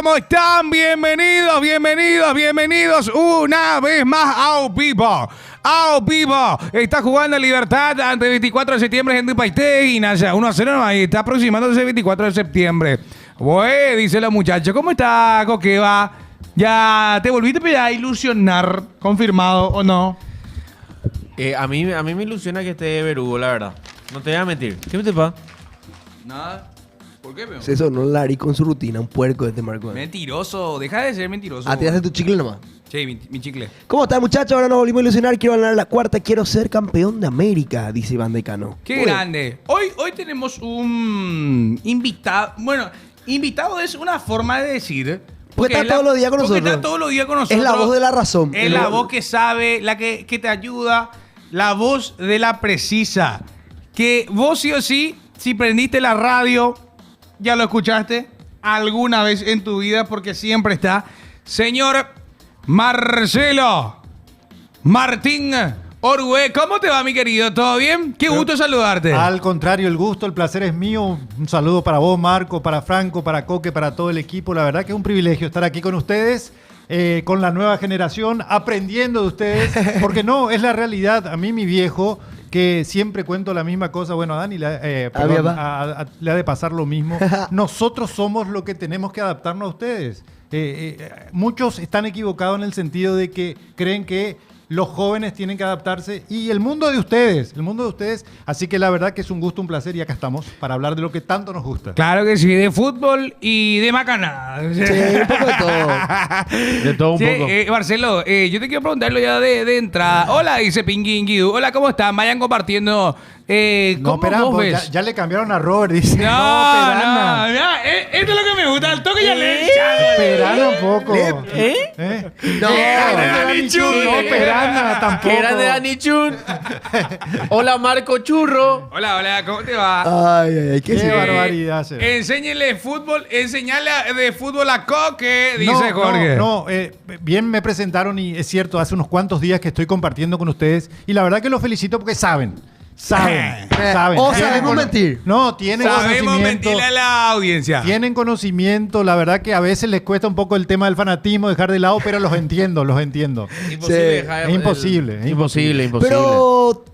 ¿cómo están? Bienvenidos una vez más a Vivo. Está jugando Libertad ante el 24 de septiembre en Paité y Naya 1-0 y está aproximándose el 24 de septiembre. Bueno, dice la muchacha, ¿cómo está, Coqueva? ¿Ya te volviste a ilusionar? ¿Confirmado o no? A mí me ilusiona que esté Verugo, la verdad. No te voy a mentir. ¿Qué me te pasa? Nada. ¿Por qué, peón? Se sonó Lari con su rutina, un puerco de este Marco. Mentiroso, deja de ser mentiroso. Ah, tiraste tu chicle nomás. Sí, mi chicle. ¿Cómo estás, muchachos? Ahora nos volvimos a ilusionar. Quiero ganar la cuarta. Quiero ser campeón de América, dice Iván Decano. Qué grande. Hoy tenemos un invitado. Bueno, invitado es una forma de decir. Porque está todos los días con nosotros. Porque está todos los días con nosotros. Es la voz de la razón. Es la voz que sabe, la que te ayuda. La voz de la precisa. Que vos sí o sí, si prendiste la radio, ya lo escuchaste alguna vez en tu vida porque siempre está. Señor Marcelo Martín Orue, ¿cómo te va, mi querido? ¿Todo bien? Qué gusto saludarte. Al contrario, el gusto, el placer es mío. Un saludo para vos, Marco, para Franco, para Coque, para todo el equipo. La verdad que es un privilegio estar aquí con ustedes, con la nueva generación, aprendiendo de ustedes, porque no, es la realidad. A mí, mi viejo, que siempre cuento la misma cosa, bueno, a Dani le ha de pasar lo mismo. Nosotros somos lo que tenemos que adaptarnos a ustedes. Muchos están equivocados en el sentido de que creen que los jóvenes tienen que adaptarse y el mundo de ustedes, así que la verdad que es un gusto, un placer y acá estamos para hablar de lo que tanto nos gusta. Claro que sí, de fútbol y de macanada. Sí, un poco de todo. De todo un poco. Marcelo, yo te quiero preguntarlo ya de entrada. Hola, dice Pinguín Guido. Hola, ¿cómo están? Vayan compartiendo. ¿Cómo vos ves? Ya le cambiaron a Robert, dice. No, mira, esto es lo que me gusta. El toque ya le Perana un poco. No, No, Perana tampoco. ¿Qué era de Dani Chun? Hola, Marco Churro. Hola, ¿cómo te va? Ay, Qué barbaridad. Enséñale de fútbol a Coque, dice Jorge. Bien me presentaron y es cierto, hace unos cuantos días que estoy compartiendo con ustedes y la verdad que los felicito porque saben. O sabemos mentir. No, tienen Sabemos conocimiento. mentirle a la audiencia. Tienen conocimiento, la verdad que a veces les cuesta un poco el tema del fanatismo, dejar de lado, pero los entiendo. Imposible. Es imposible. Pero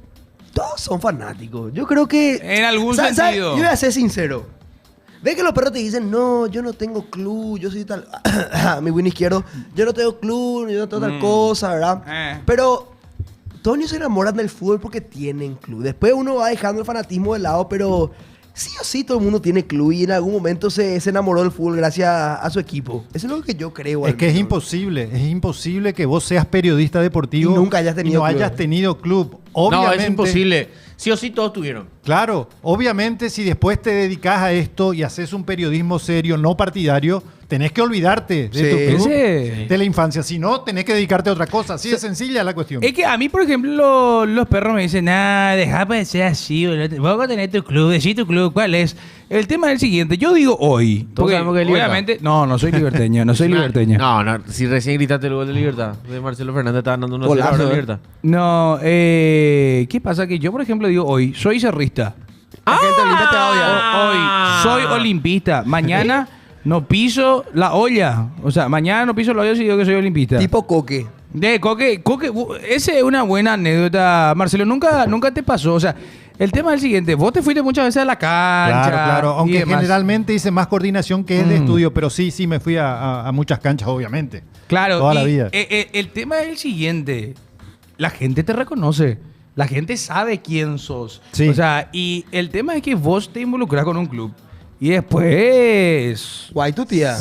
todos son fanáticos. Yo creo que... En algún sentido. Yo voy a ser sincero. Ve que los perros te dicen, no, yo no tengo club, yo soy tal... mi win izquierdo, yo no tengo club, yo no tengo tal cosa, ¿verdad? Pero... Todos se enamoran del fútbol porque tienen club. Después uno va dejando el fanatismo de lado, pero sí o sí todo el mundo tiene club y en algún momento se enamoró del fútbol gracias a su equipo. Eso es lo que yo creo. Es que es imposible que vos seas periodista deportivo y nunca hayas tenido hayas tenido club. Obviamente, no, es imposible. Sí o sí todos tuvieron. Claro, obviamente si después te dedicas a esto y haces un periodismo serio, no partidario, tenés que olvidarte de tu club, de la infancia. Si no, tenés que dedicarte a otra cosa. Así de sencilla la cuestión. Es que a mí, por ejemplo, los perros me dicen, deja de ser así, vos vas a tener tu club, decí tu club, ¿cuál es? El tema es el siguiente, yo digo hoy, porque obviamente, no soy liberteño, no. Si recién gritaste el gol de Libertad, de Marcelo Fernández estaba dando una cera de Libertad. No, ¿qué pasa? Que yo, por ejemplo, digo hoy, soy cerrista. La gente olimpista te va a odiar. Hoy soy olimpista. Mañana no piso la olla. O sea, mañana no piso la olla si digo que soy olimpista. Tipo Coque. Coque, esa es una buena anécdota, Marcelo. Nunca te pasó. O sea, el tema es el siguiente. Vos te fuiste muchas veces a la cancha. Claro. Aunque generalmente hice más coordinación que el de estudio, pero sí me fui a muchas canchas, obviamente. Claro. Toda la vida. El tema es el siguiente. La gente te reconoce. La gente sabe quién sos. Sí. O sea, y el tema es que vos te involucras con un club. Y después... Guay tu tía.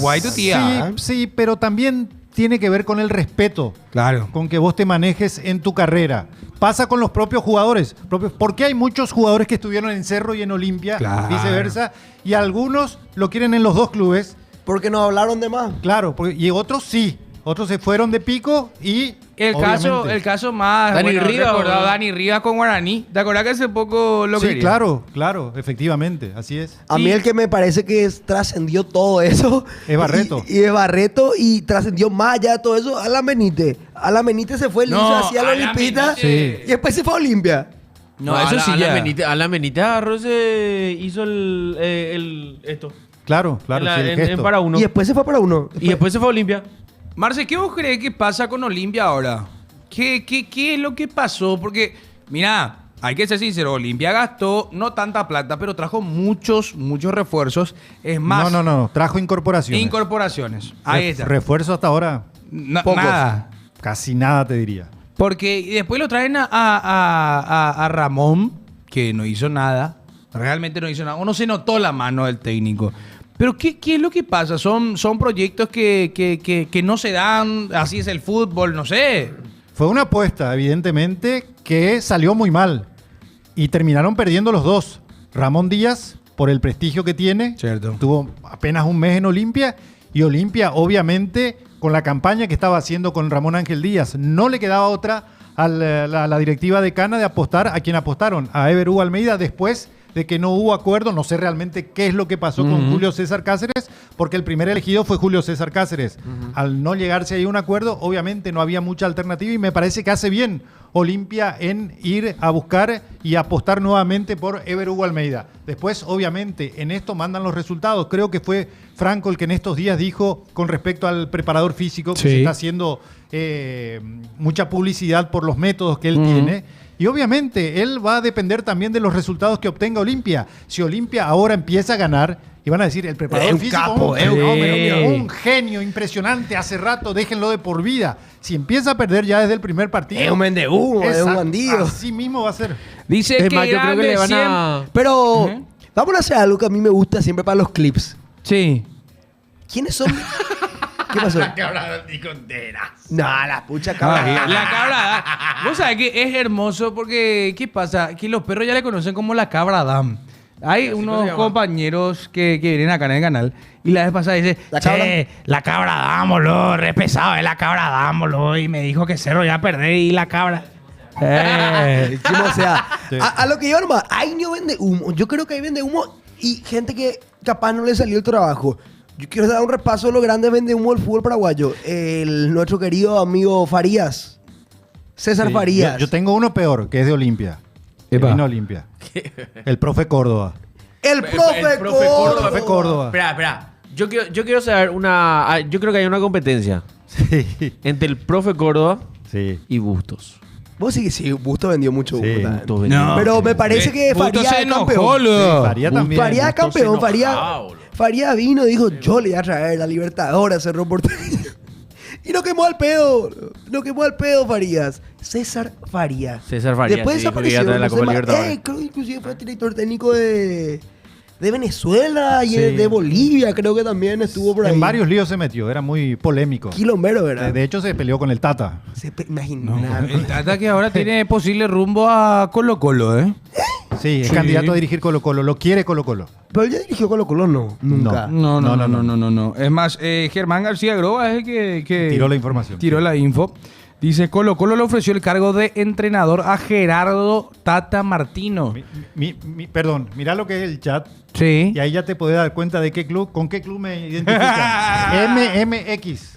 Sí, pero también tiene que ver con el respeto. Claro. Con que vos te manejes en tu carrera. Pasa con los propios jugadores. Porque hay muchos jugadores que estuvieron en Cerro y en Olimpia, viceversa. Y algunos lo quieren en los dos clubes. Porque nos hablaron de más. Claro, y otros sí. Otros se fueron de pico y... El caso más... Dani Rivas, recordado, Dani Rivas con Guaraní. ¿Te acordás que hace poco lo quería? Sí, claro, efectivamente, así es. A mí el que me parece que trascendió todo eso... Es Barreto. Y es Barreto y trascendió más allá de todo eso, Alan Benítez. Alan Benítez se fue liso hacia la Olimpista y después se fue a Olimpia. No, eso sí ya. Alan Benítez Arroz hizo esto. Claro, sí, el gesto. en para uno. Y después se fue para uno. Y después se fue a Olimpia. Marce, ¿qué vos crees que pasa con Olimpia ahora? ¿Qué es lo que pasó? Porque, mira, hay que ser sincero, Olimpia gastó no tanta plata, pero trajo muchos refuerzos. Es más, No, trajo incorporaciones. incorporaciones. Ahí está. Refuerzo hasta ahora, Pocos. Nada. casi nada te diría. Porque después lo traen a Ramón, que no hizo nada. Realmente no hizo nada. Uno se notó la mano del técnico. Pero ¿qué es lo que pasa? Son proyectos que no se dan, así es el fútbol, no sé. Fue una apuesta, evidentemente, que salió muy mal. Y terminaron perdiendo los dos. Ramón Díaz, por el prestigio que tiene, Cierto. tuvo apenas un mes en Olimpia. Y Olimpia, obviamente, con la campaña que estaba haciendo con Ramón Ángel Díaz, no le quedaba otra a la directiva de Cana de apostar a quien apostaron, a Ever Hugo Almeida, después de que no hubo acuerdo. No sé realmente qué es lo que pasó con Julio César Cáceres, porque el primer elegido fue Julio César Cáceres. Al no llegarse ahí a un acuerdo, obviamente no había mucha alternativa y me parece que hace bien Olimpia en ir a buscar y apostar nuevamente por Ever Hugo Almeida. Después, obviamente, en esto mandan los resultados. Creo que fue Franco el que en estos días dijo con respecto al preparador físico que Sí. se está haciendo mucha publicidad por los métodos que él tiene. Y obviamente él va a depender también de los resultados que obtenga Olimpia. Si Olimpia ahora empieza a ganar, y van a decir, el preparador Es un físico, capo, un es un fenómeno, genio. un genio impresionante, hace rato, déjenlo de por vida. Si empieza a perder ya desde el primer partido... Es un vendehumo, es un exacto, bandido. Así mismo va a ser. Dice Es que más, yo creo que le van grande a... Pero Ujú. vamos a hacer algo que a mí me gusta siempre para los clips. Sí. ¿Quiénes son? ¿Qué pasó? No, la pucha cabra. La cabra. Vos sabés que es hermoso porque, ¿qué pasa? Que los perros ya le conocen como la cabra Adam. Hay se unos llama. compañeros que vienen acá en el canal y la vez pasada dice, ¿La cabra? che, la cabra dámoslo, re pesado, es la cabra dámoslo. Y me dijo que Cerro ya perder y la cabra. Chimo, o sea, Sí. a lo que yo nomás, hay no vende humo. Yo creo que hay vende humo y gente que capaz no le salió el trabajo. Yo quiero dar un repaso de lo grande vende humo del fútbol paraguayo. Nuestro querido amigo Farías. César Sí, Farías. Yo tengo uno peor, que es de Olimpia. Que Epa. vino a Olimpia. El profe Córdoba. El profe El profe Córdoba. Profe Córdoba. Espera. Yo quiero saber una... Yo creo que hay una competencia Sí. entre el profe Córdoba Sí. y Bustos. Vos sí, Busto vendió mucho humo. Sí, también. Bustos vendió. Pero me parece que Busto Farías se es enojó, campeón. luego. Faría también. Farías es Busto se campeón. enojaba, boludo. Farías vino y dijo, yo le voy a traer la Libertadores, cerró Porteño. Y no quemó al pedo. No quemó al pedo Farías. César Farías. César Farías, Después sí, dijo que iba desapareció. a traer la no sé Copa más. Libertadores. Creo que inclusive fue director técnico de Venezuela y Sí. de Bolivia. Creo que también estuvo por ahí. En varios líos se metió, era muy polémico. Quilombero, ¿verdad? De hecho, se peleó con el Tata. Imagina. El Tata que ahora tiene posible rumbo a Colo Colo, ¿eh? Sí, es Sí. candidato a dirigir Colo Colo, lo quiere Colo Colo. Pero él ya dirigió Colo Colo, no. Nunca. No. Es más, Germán García Groba es el que Tiró la información. Tiró Sí. la info. Dice, Colo Colo le ofreció el cargo de entrenador a Gerardo Tata Martino. Perdón, mira lo que es el chat. Sí. Y ahí ya te podés dar cuenta de qué club, con qué club me identifican. MMX.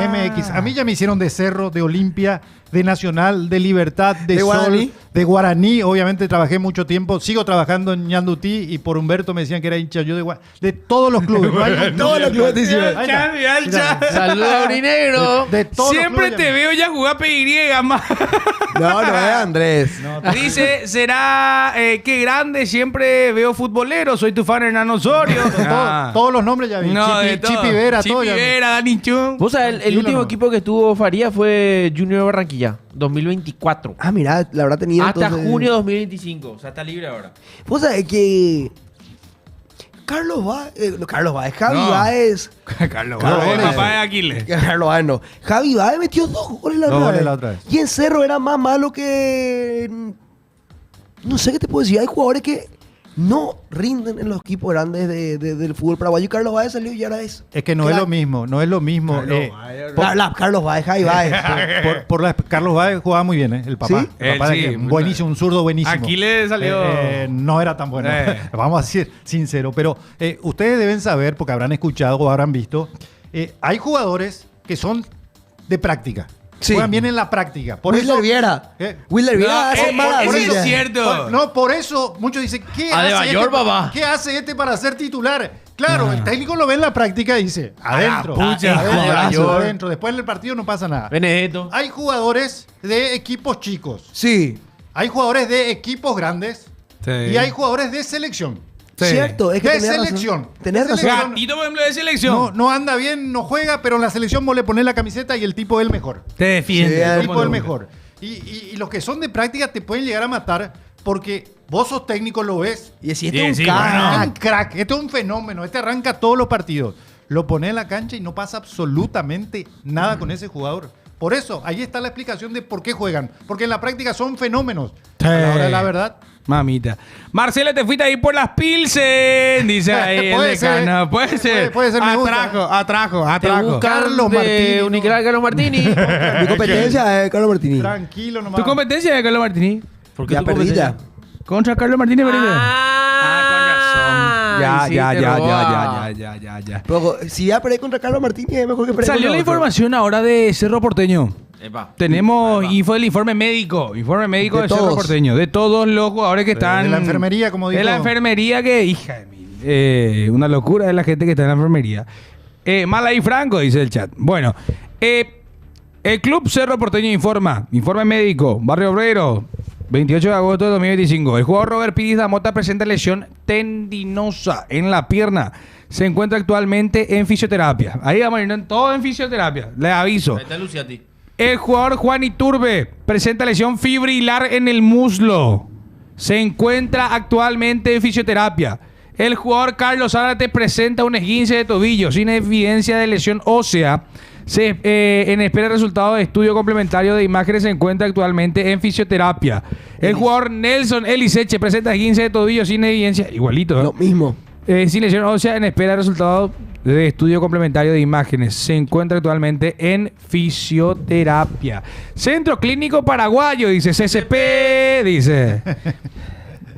MMX. A mí ya me hicieron de Cerro, de Olimpia, de Nacional, de Libertad, de ¿De Sol, Guaraní? de Guaraní. Obviamente trabajé mucho tiempo. Sigo trabajando en Ñandutí y por Humberto me decían que era hincha yo de todos los clubes. No hay un- Todos los clubes te hicieron. Ahí está. Mira el Mira, chat. Saludos a Aurinegro. de todos los Siempre clubes te ya me- veo ya jugar PY, más. No, no es Andrés. Dice, será qué grande, siempre veo futbolero, soy tu fan Hernán Osorio. Todos los nombres ya vi. de todo. Chipi Vera, todo ya vi. Vera, Dani Chun. Vos sabés, el Tranquilo, último no. equipo que estuvo Farías fue Junior Barranquilla, 2024. Ah, mira, la habrá tenido Hasta entonces. junio 2025. O sea, está libre ahora. Vos sabés que Carlos Báez, no, Carlos Báez, Javi No. Báez. Carlos, Carlos el Báez. papá de Aquiles. Carlos Báez no. Javi Báez metió 2 goles la Dos otra goles vez. la otra vez. Y en Cerro era más malo que. No sé qué te puedo decir. Hay jugadores que no rinden en los equipos grandes del fútbol paraguayo. Y Carlos Báez salió y ahora es. Es que no es lo mismo, no es lo mismo. Carlos Báez, Javi Báez. Carlos Báez jugaba muy bien, el papá. ¿Sí? El papá Él de sí, que- muy buenísimo, un zurdo buenísimo. Aquí le salió- No era tan bueno. Vamos a decir sincero. Pero ustedes deben saber, porque habrán escuchado o habrán visto, hay jugadores que son de práctica. Sí. Juegan bien en la práctica. Por Wilder eso, Viera. ¿Eh? Wilder Viera No, hace eso maravilla. es cierto. No, por eso muchos dicen, ¿qué hace este para ser titular? Claro, el técnico lo ve en la práctica y dice, adentro. pucha, Adentro. Después en el partido no pasa nada. Benedetto. Hay jugadores de equipos chicos. Sí. Hay jugadores de equipos grandes. Sí. Y hay jugadores de selección. Sí. Cierto, es que De tenés razón. selección. Tenés De razón. selección. Gatito, por ejemplo, de selección. No anda bien, no juega, pero en la selección vos le ponés la camiseta y el tipo es el mejor. Te defiende. Sí, El ¿cómo tipo no? es el mejor. Y los que son de práctica te pueden llegar a matar porque vos sos técnico, lo ves. Y si Sí, este es sí, un bueno. Es crack. un crack, este es un fenómeno, este arranca todos los partidos. Lo pone en la cancha y no pasa absolutamente nada con ese jugador. Por eso, ahí está la explicación de por qué juegan. Porque en la práctica son fenómenos. Sí. A la hora de la verdad. Mamita. Marcela, te fuiste ahí por las Pilsen. Dice ahí Puede el ser. decano. Puede ser. Puede ser, me gusta. Atrajo. Te buscan Carlos de Martini, Unicaja Carlos Martini. Mi competencia es Carlos Martini. Tranquilo nomás. ¿Tu competencia de Carlos Martini? ¿Por qué Ya tu perdí ya. competencia? Contra Carlos Martínez Benítez. Ah, sí, te roba. Ya. Pero si ya perdí contra Carlos Martínez, es mejor que perder Salió contra la otro. información ahora de Cerro Porteño. Epa. Tenemos Ahí va. info del informe médico. Informe médico De de Cerro todos. Porteño. De todos los jugadores que están. De la enfermería, como dijo. De la enfermería que, hija de mí. Una locura de la gente que está en la enfermería. Mal ahí, Franco, dice el chat. Bueno, el Club Cerro Porteño informa. Informe médico. Barrio Obrero. 28 de agosto de 2025. El jugador Robert Piris Mota presenta lesión tendinosa en la pierna. Se encuentra actualmente en fisioterapia. Ahí vamos a ir todo en fisioterapia. Les aviso. Ahí está Luciati. El jugador Juan Iturbe presenta lesión fibrilar en el muslo. Se encuentra actualmente en fisioterapia. El jugador Carlos Zárate presenta un esguince de tobillo sin evidencia de lesión ósea. En espera de resultado de estudio complementario de imágenes se encuentra actualmente en fisioterapia. El jugador Nelson Eliseche presenta esguince de tobillo sin evidencia. Igualito, ¿eh? Lo mismo. Sin lesión ósea en espera de resultado de estudio complementario de imágenes. Se encuentra actualmente en fisioterapia. Centro Clínico Paraguayo, dice CCP, dice.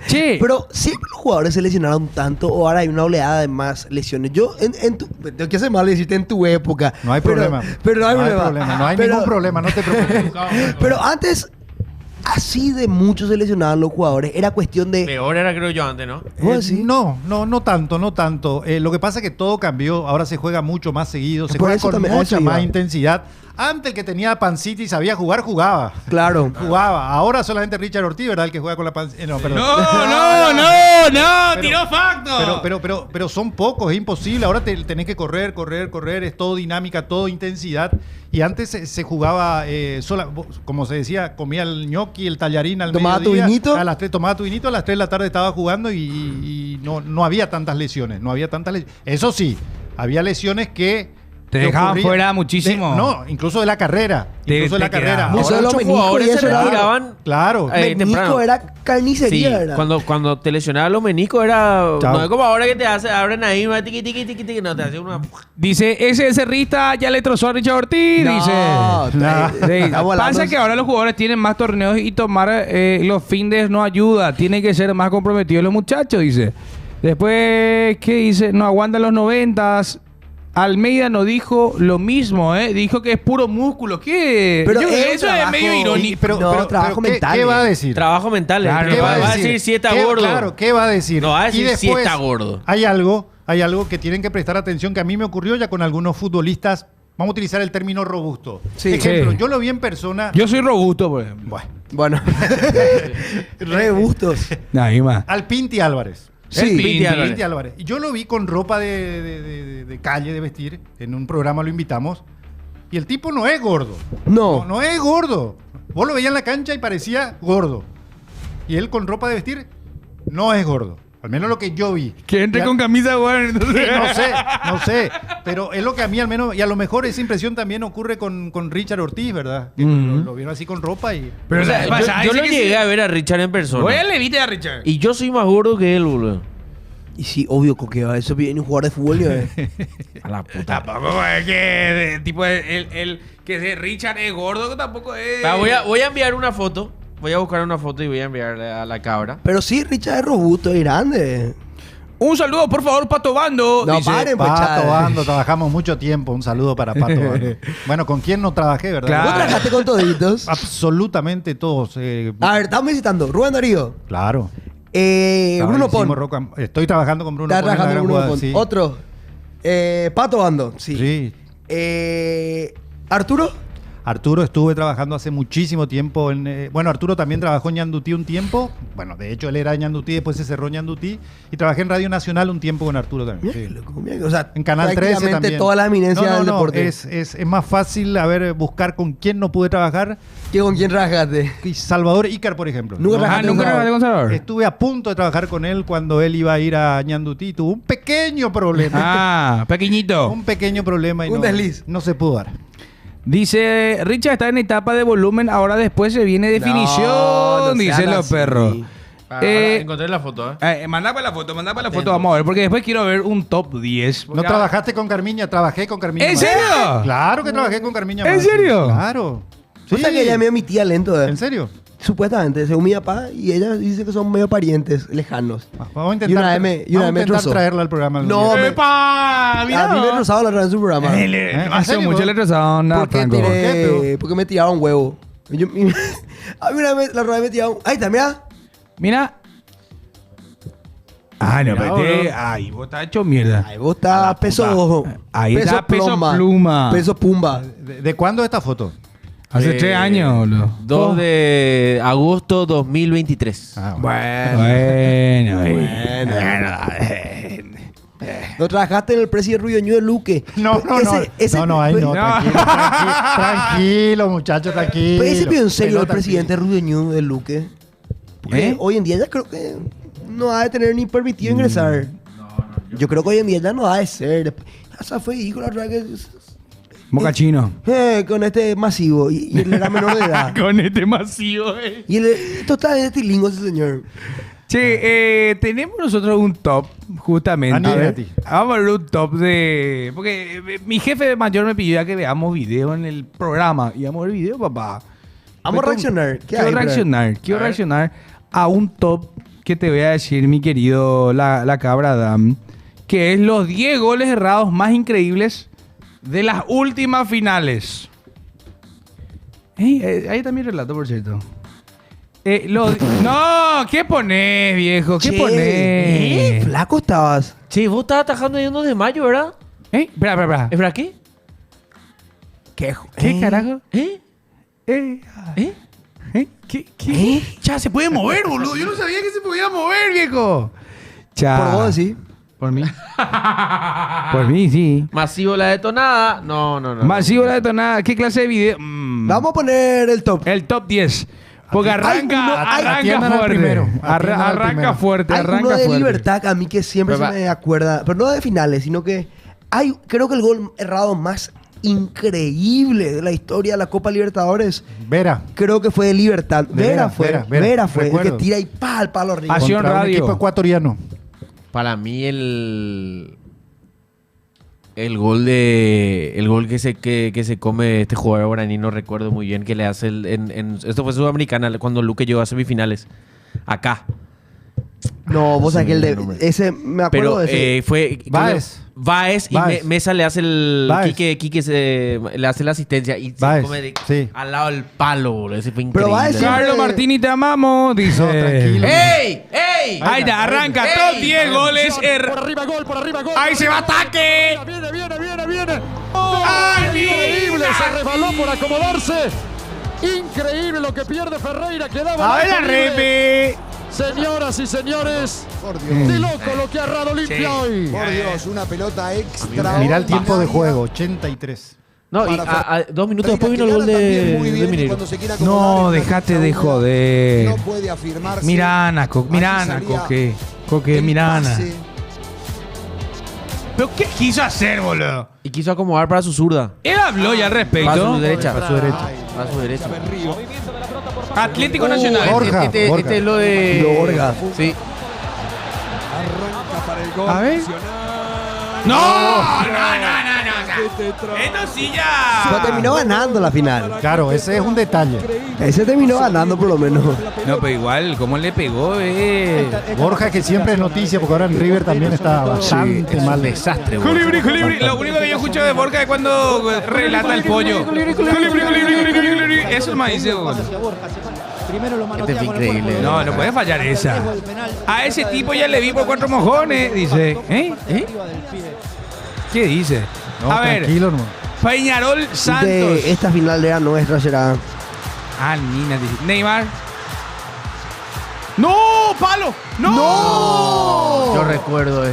Che, Pero siempre los jugadores se lesionaron tanto o ahora hay una oleada de más lesiones. Yo, tengo que hacer mal decirte en tu época. No hay pero- problema. Pero no hay problema. No hay Pero- ningún problema, no te preocupes. Pero antes, así de muchos se lesionaban los jugadores. Era cuestión de... Peor era, creo yo, antes, ¿no? ¿Cómo decir? No tanto. Lo que pasa es que todo cambió. Ahora se juega mucho más seguido. Se Por juega eso con también, a mucha eso iba. más intensidad. Antes que tenía Panciti y sabía jugar, jugaba. Claro. Jugaba. Ahora solamente Richard Ortiz, ¿verdad? El que juega con la Panciti. No, perdón. no, tiró facto. Pero son pocos, es imposible. Ahora tenés que correr. Es todo dinámica, todo intensidad. Y antes se jugaba como se decía, comía el ñoqui, el tallarín al Tomaba tu mediodía. vinito. Tomaba tu vinito, a las 3 de la tarde estaba jugando y no había tantas lesiones. Eso sí, había lesiones que... Te que dejaban ocurrían. fuera muchísimo. Incluso de la carrera. Te Ahora, quedaban. Eso de los Muchos meniscos jugadores y se eso era- retiraban. Claro. Menisco temprano. era carnicería, Sí, ¿verdad? cuando te lesionaban los meniscos era... Chao. No es como ahora que te abren ahí una tiqui, no, te hace una... Dice, ese cerrista ya le trozó a Richard Ortiz, No, dice. Sí, estamos hablando- Pasa que ahora los jugadores tienen más torneos y tomar los findes no ayuda. Tienen que ser más comprometidos los muchachos, dice. Después, ¿qué dice? No aguantan los 90s. Almeida no dijo lo mismo, ¿eh? Dijo que es puro músculo. ¿Qué? Pero Yo creo es que un eso es trabajo- medio irónico. No, trabajo mental, ¿Qué va a decir? Trabajo mental. Claro, pero ¿qué va a decir si está gordo. Claro, ¿qué va a decir? No, va a decir Y si está gordo. Hay algo que tienen que prestar atención que a mí me ocurrió ya con algunos futbolistas. Vamos a utilizar el término robusto. Sí. Ejemplo, Sí. yo lo vi en persona. Yo soy robusto, por ejemplo. Bueno, Bueno. Re gustos. Ahí más. al Pinti Álvarez. Sí. Pinti Pinti Álvarez. Álvarez. Y yo lo vi con ropa de calle, de vestir. En un programa lo invitamos. Y el tipo no es gordo. No. No es gordo. Vos lo veías en la cancha y parecía gordo. Y él con ropa de vestir no es gordo. Al menos lo que yo vi. Que entre Y a- con camisa, güey. entonces- no sé. Pero es lo que a mí al menos... Y a lo mejor esa impresión también ocurre con Richard Ortiz, ¿verdad? Que lo vieron así con ropa y... Pero O sea, ¿sabes qué pasa? yo Dice lo que llegué sí. a ver a Richard en persona. Voy a levite a Richard. Y yo soy más gordo que él, boludo. Y sí, obvio, Coqueva. Eso viene un jugador de fútbol. A la puta. Tampoco es que tipo el que Richard es gordo, tampoco es. Voy a enviar una foto. Voy a buscar una foto y voy a enviarle a la cabra. Pero sí, Richard es robusto y grande. Un saludo, por favor, Pato Bando. No, dice. paren, pues, Pato chale. Bando, trabajamos mucho tiempo. Un saludo para Pato Bando. Bueno, ¿con quién no trabajé, verdad? Claro. ¿Vos trabajaste con toditos? Absolutamente todos. A ver, estamos visitando. Rubén Darío. Claro. Bruno Pon. Estoy trabajando con Bruno Está Pon en la trabajando gran con Bruno jugada, Pon. sí. Otro. Pato Bando. Sí. Sí. Arturo. Arturo estuve trabajando hace muchísimo tiempo bueno, Arturo también trabajó en Ñandutí un tiempo. Bueno, de hecho él era de Ñandutí, después se cerró Ñandutí. Y trabajé en Radio Nacional un tiempo con Arturo también. Mira, Sí. loco, mira, o sea, En Canal 13 prácticamente también. toda la eminencia del deporte. Es más fácil, buscar con quién no pude trabajar. ¿Qué con quién trabajaste? Y Salvador Ícar, por ejemplo. Nunca No, trabajaste nunca trabajaste con Salvador. Estuve a punto de trabajar con él cuando él iba a ir a Ñandutí. Tuvo un pequeño problema. Ah, pequeñito. Un pequeño problema y Un no, desliz. no se pudo dar. Dice, Richard está en etapa de volumen, ahora después se viene definición, No dicen sean los así. perros. Ahora encontré la foto, Mandá para la foto, vamos a ver, porque después quiero ver un top 10. ¿No trabajaste con Carmiña? Trabajé con Carmiña. ¿En Manso. serio? Claro que trabajé con Carmiña. ¿En Manso. serio? Claro. O sea que ella me mi tía lento. ¿En serio? Supuestamente, según mi papá, y ella dice que son medio parientes lejanos. Vamos a intentar, Y una vez me vamos a intentar trozó. traerla al programa. algún No, día. ¡Epa! Mira, A mí me rozaron la otra vez en su programa. Le ¿En hace serio? mucho le rozaron a Porque, Franco. porque me tiraron huevo. A mí una vez la otra vez me tiraron. Ahí está, mira. Mira. Ah, no, Mira, pero bro. ahí vos estás hecho mierda. Ahí vos está peso. Ahí está peso pluma. Peso pumba. ¿De cuándo esta foto? Hace 3 años, boludo. 2 de agosto 2023. Ah, Bueno. ¿No trabajaste en el precio de Ruidoño de Luque? No, ahí no. No. Tranquilo, muchachos, tranquilo. ¿Pero ese vio en serio el Pelota, presidente Ruidoño de Luque? Porque hoy en día ya creo que no ha de tener ni permitido ingresar. Yo creo que hoy en día ya no ha de ser. O sea, fue hijo la verdad que... Mocachino. Con este masivo. Y él era menor de edad. Con este masivo, Y él totalmente estilingo ese señor. Che, tenemos nosotros un top, justamente. Anímate. Vamos a ver un top de... Porque mi jefe mayor me pidió que veamos video en el programa. Y vamos a ver video, papá. Vamos a reaccionar. ¿Qué Quiero hay, reaccionar. Quiero reaccionar a un top que te voy a decir, mi querido la cabra Adam. Que es los 10 goles errados más increíbles de las últimas finales. Ahí está mi relato, por cierto. No, ¿qué ponés, viejo? ¿Qué Che, ponés? flaco estabas. Che, vos estabas atajando el 1 de mayo, ¿verdad? Espera. ¿Es verdad qué? ¿Qué carajo? ¿Qué? Ya, se puede mover, boludo. Yo no sabía que se podía mover, viejo. Ya. Por vos decís. Por mí. Por mí, sí. Masivo la detonada. No. Masivo la detonada. ¿Qué clase de video? Vamos a poner el top. El top 10. Porque arranca atiendan al fuerte. primero, atiendan al Arranca primero. fuerte, Hay arranca uno de fuerte. Libertad a mí que siempre Pero se me acuerda. Pero no de finales, sino que hay, creo que el gol errado más increíble de la historia de la Copa Libertadores, Vera. creo que fue de Libertad. Vera Vera, fue el que recuerdo. tira y pa al palo arriba. Acción Contra un Radio. equipo ecuatoriano. Para mí el gol que se come este jugador guaraní, no recuerdo muy bien, que le hace esto fue Sudamericana cuando Luque llegó a semifinales acá. No, vos sabés que el de nombre. ese me acuerdo Pero de ese. fue Baez y Baez. Mesa le hace Baez. Quique le hace la asistencia y se Baez, come sí. al lado del palo, boludo. Ese fue Pero increíble. Baez sí- Carlos Martini, te amamos, dice. No, tranquilo. ¡Ey! Ahí está, arranca top 10 goles. Por arriba, gol. Ahí se va ataque. Viene. ¡Ay, Increíble, se resbaló por acomodarse. Increíble lo que pierde Ferreira, quedaba. A ver la repe. Señoras y señores, Por Dios. de loco lo que ha errado Olimpia hoy. Por Dios, una pelota extra. Mirá el tiempo de juego, 83. No, y Para 2 minutos después vino el gol de Mineiro. No, dejate de joder. No puede afirmarse. Mirana, Aquí salía Coque, el Mirana. pase. ¿Pero qué quiso hacer, boludo? Y quiso acomodar para su zurda. Él habló ya al Para respecto. su derecha. Para su derecha. Para su derecha. Berrío. Atlético Nacional. Borja. Este es lo de... Lo Borja. Sí. Arranca para el gol. A ver. Nacional. No, o sea, esto sí ya. Pero terminó ganando la final. Claro, ese es un detalle. Ese terminó ganando por lo menos. No, pero igual, ¿cómo le pegó, Borja, que siempre es noticia, porque ahora en River también está bastante mal. Desastre, güey. Colibrí, colibrí. Lo único que yo escucho de Borja es cuando relata el pollo. Colibrí, colibrí, colibrí. Eso es más dice, güey. Este fue increíble. No, no puede fallar esa. A ese tipo ya le vi por 4 mojones, dice. ¿Qué dice? No, A ver, tranquilo, no. Peñarol Santos. De esta final era nuestra, será. Ah, Nina, dice. Neymar. ¡No! ¡Palo! ¡No! Yo recuerdo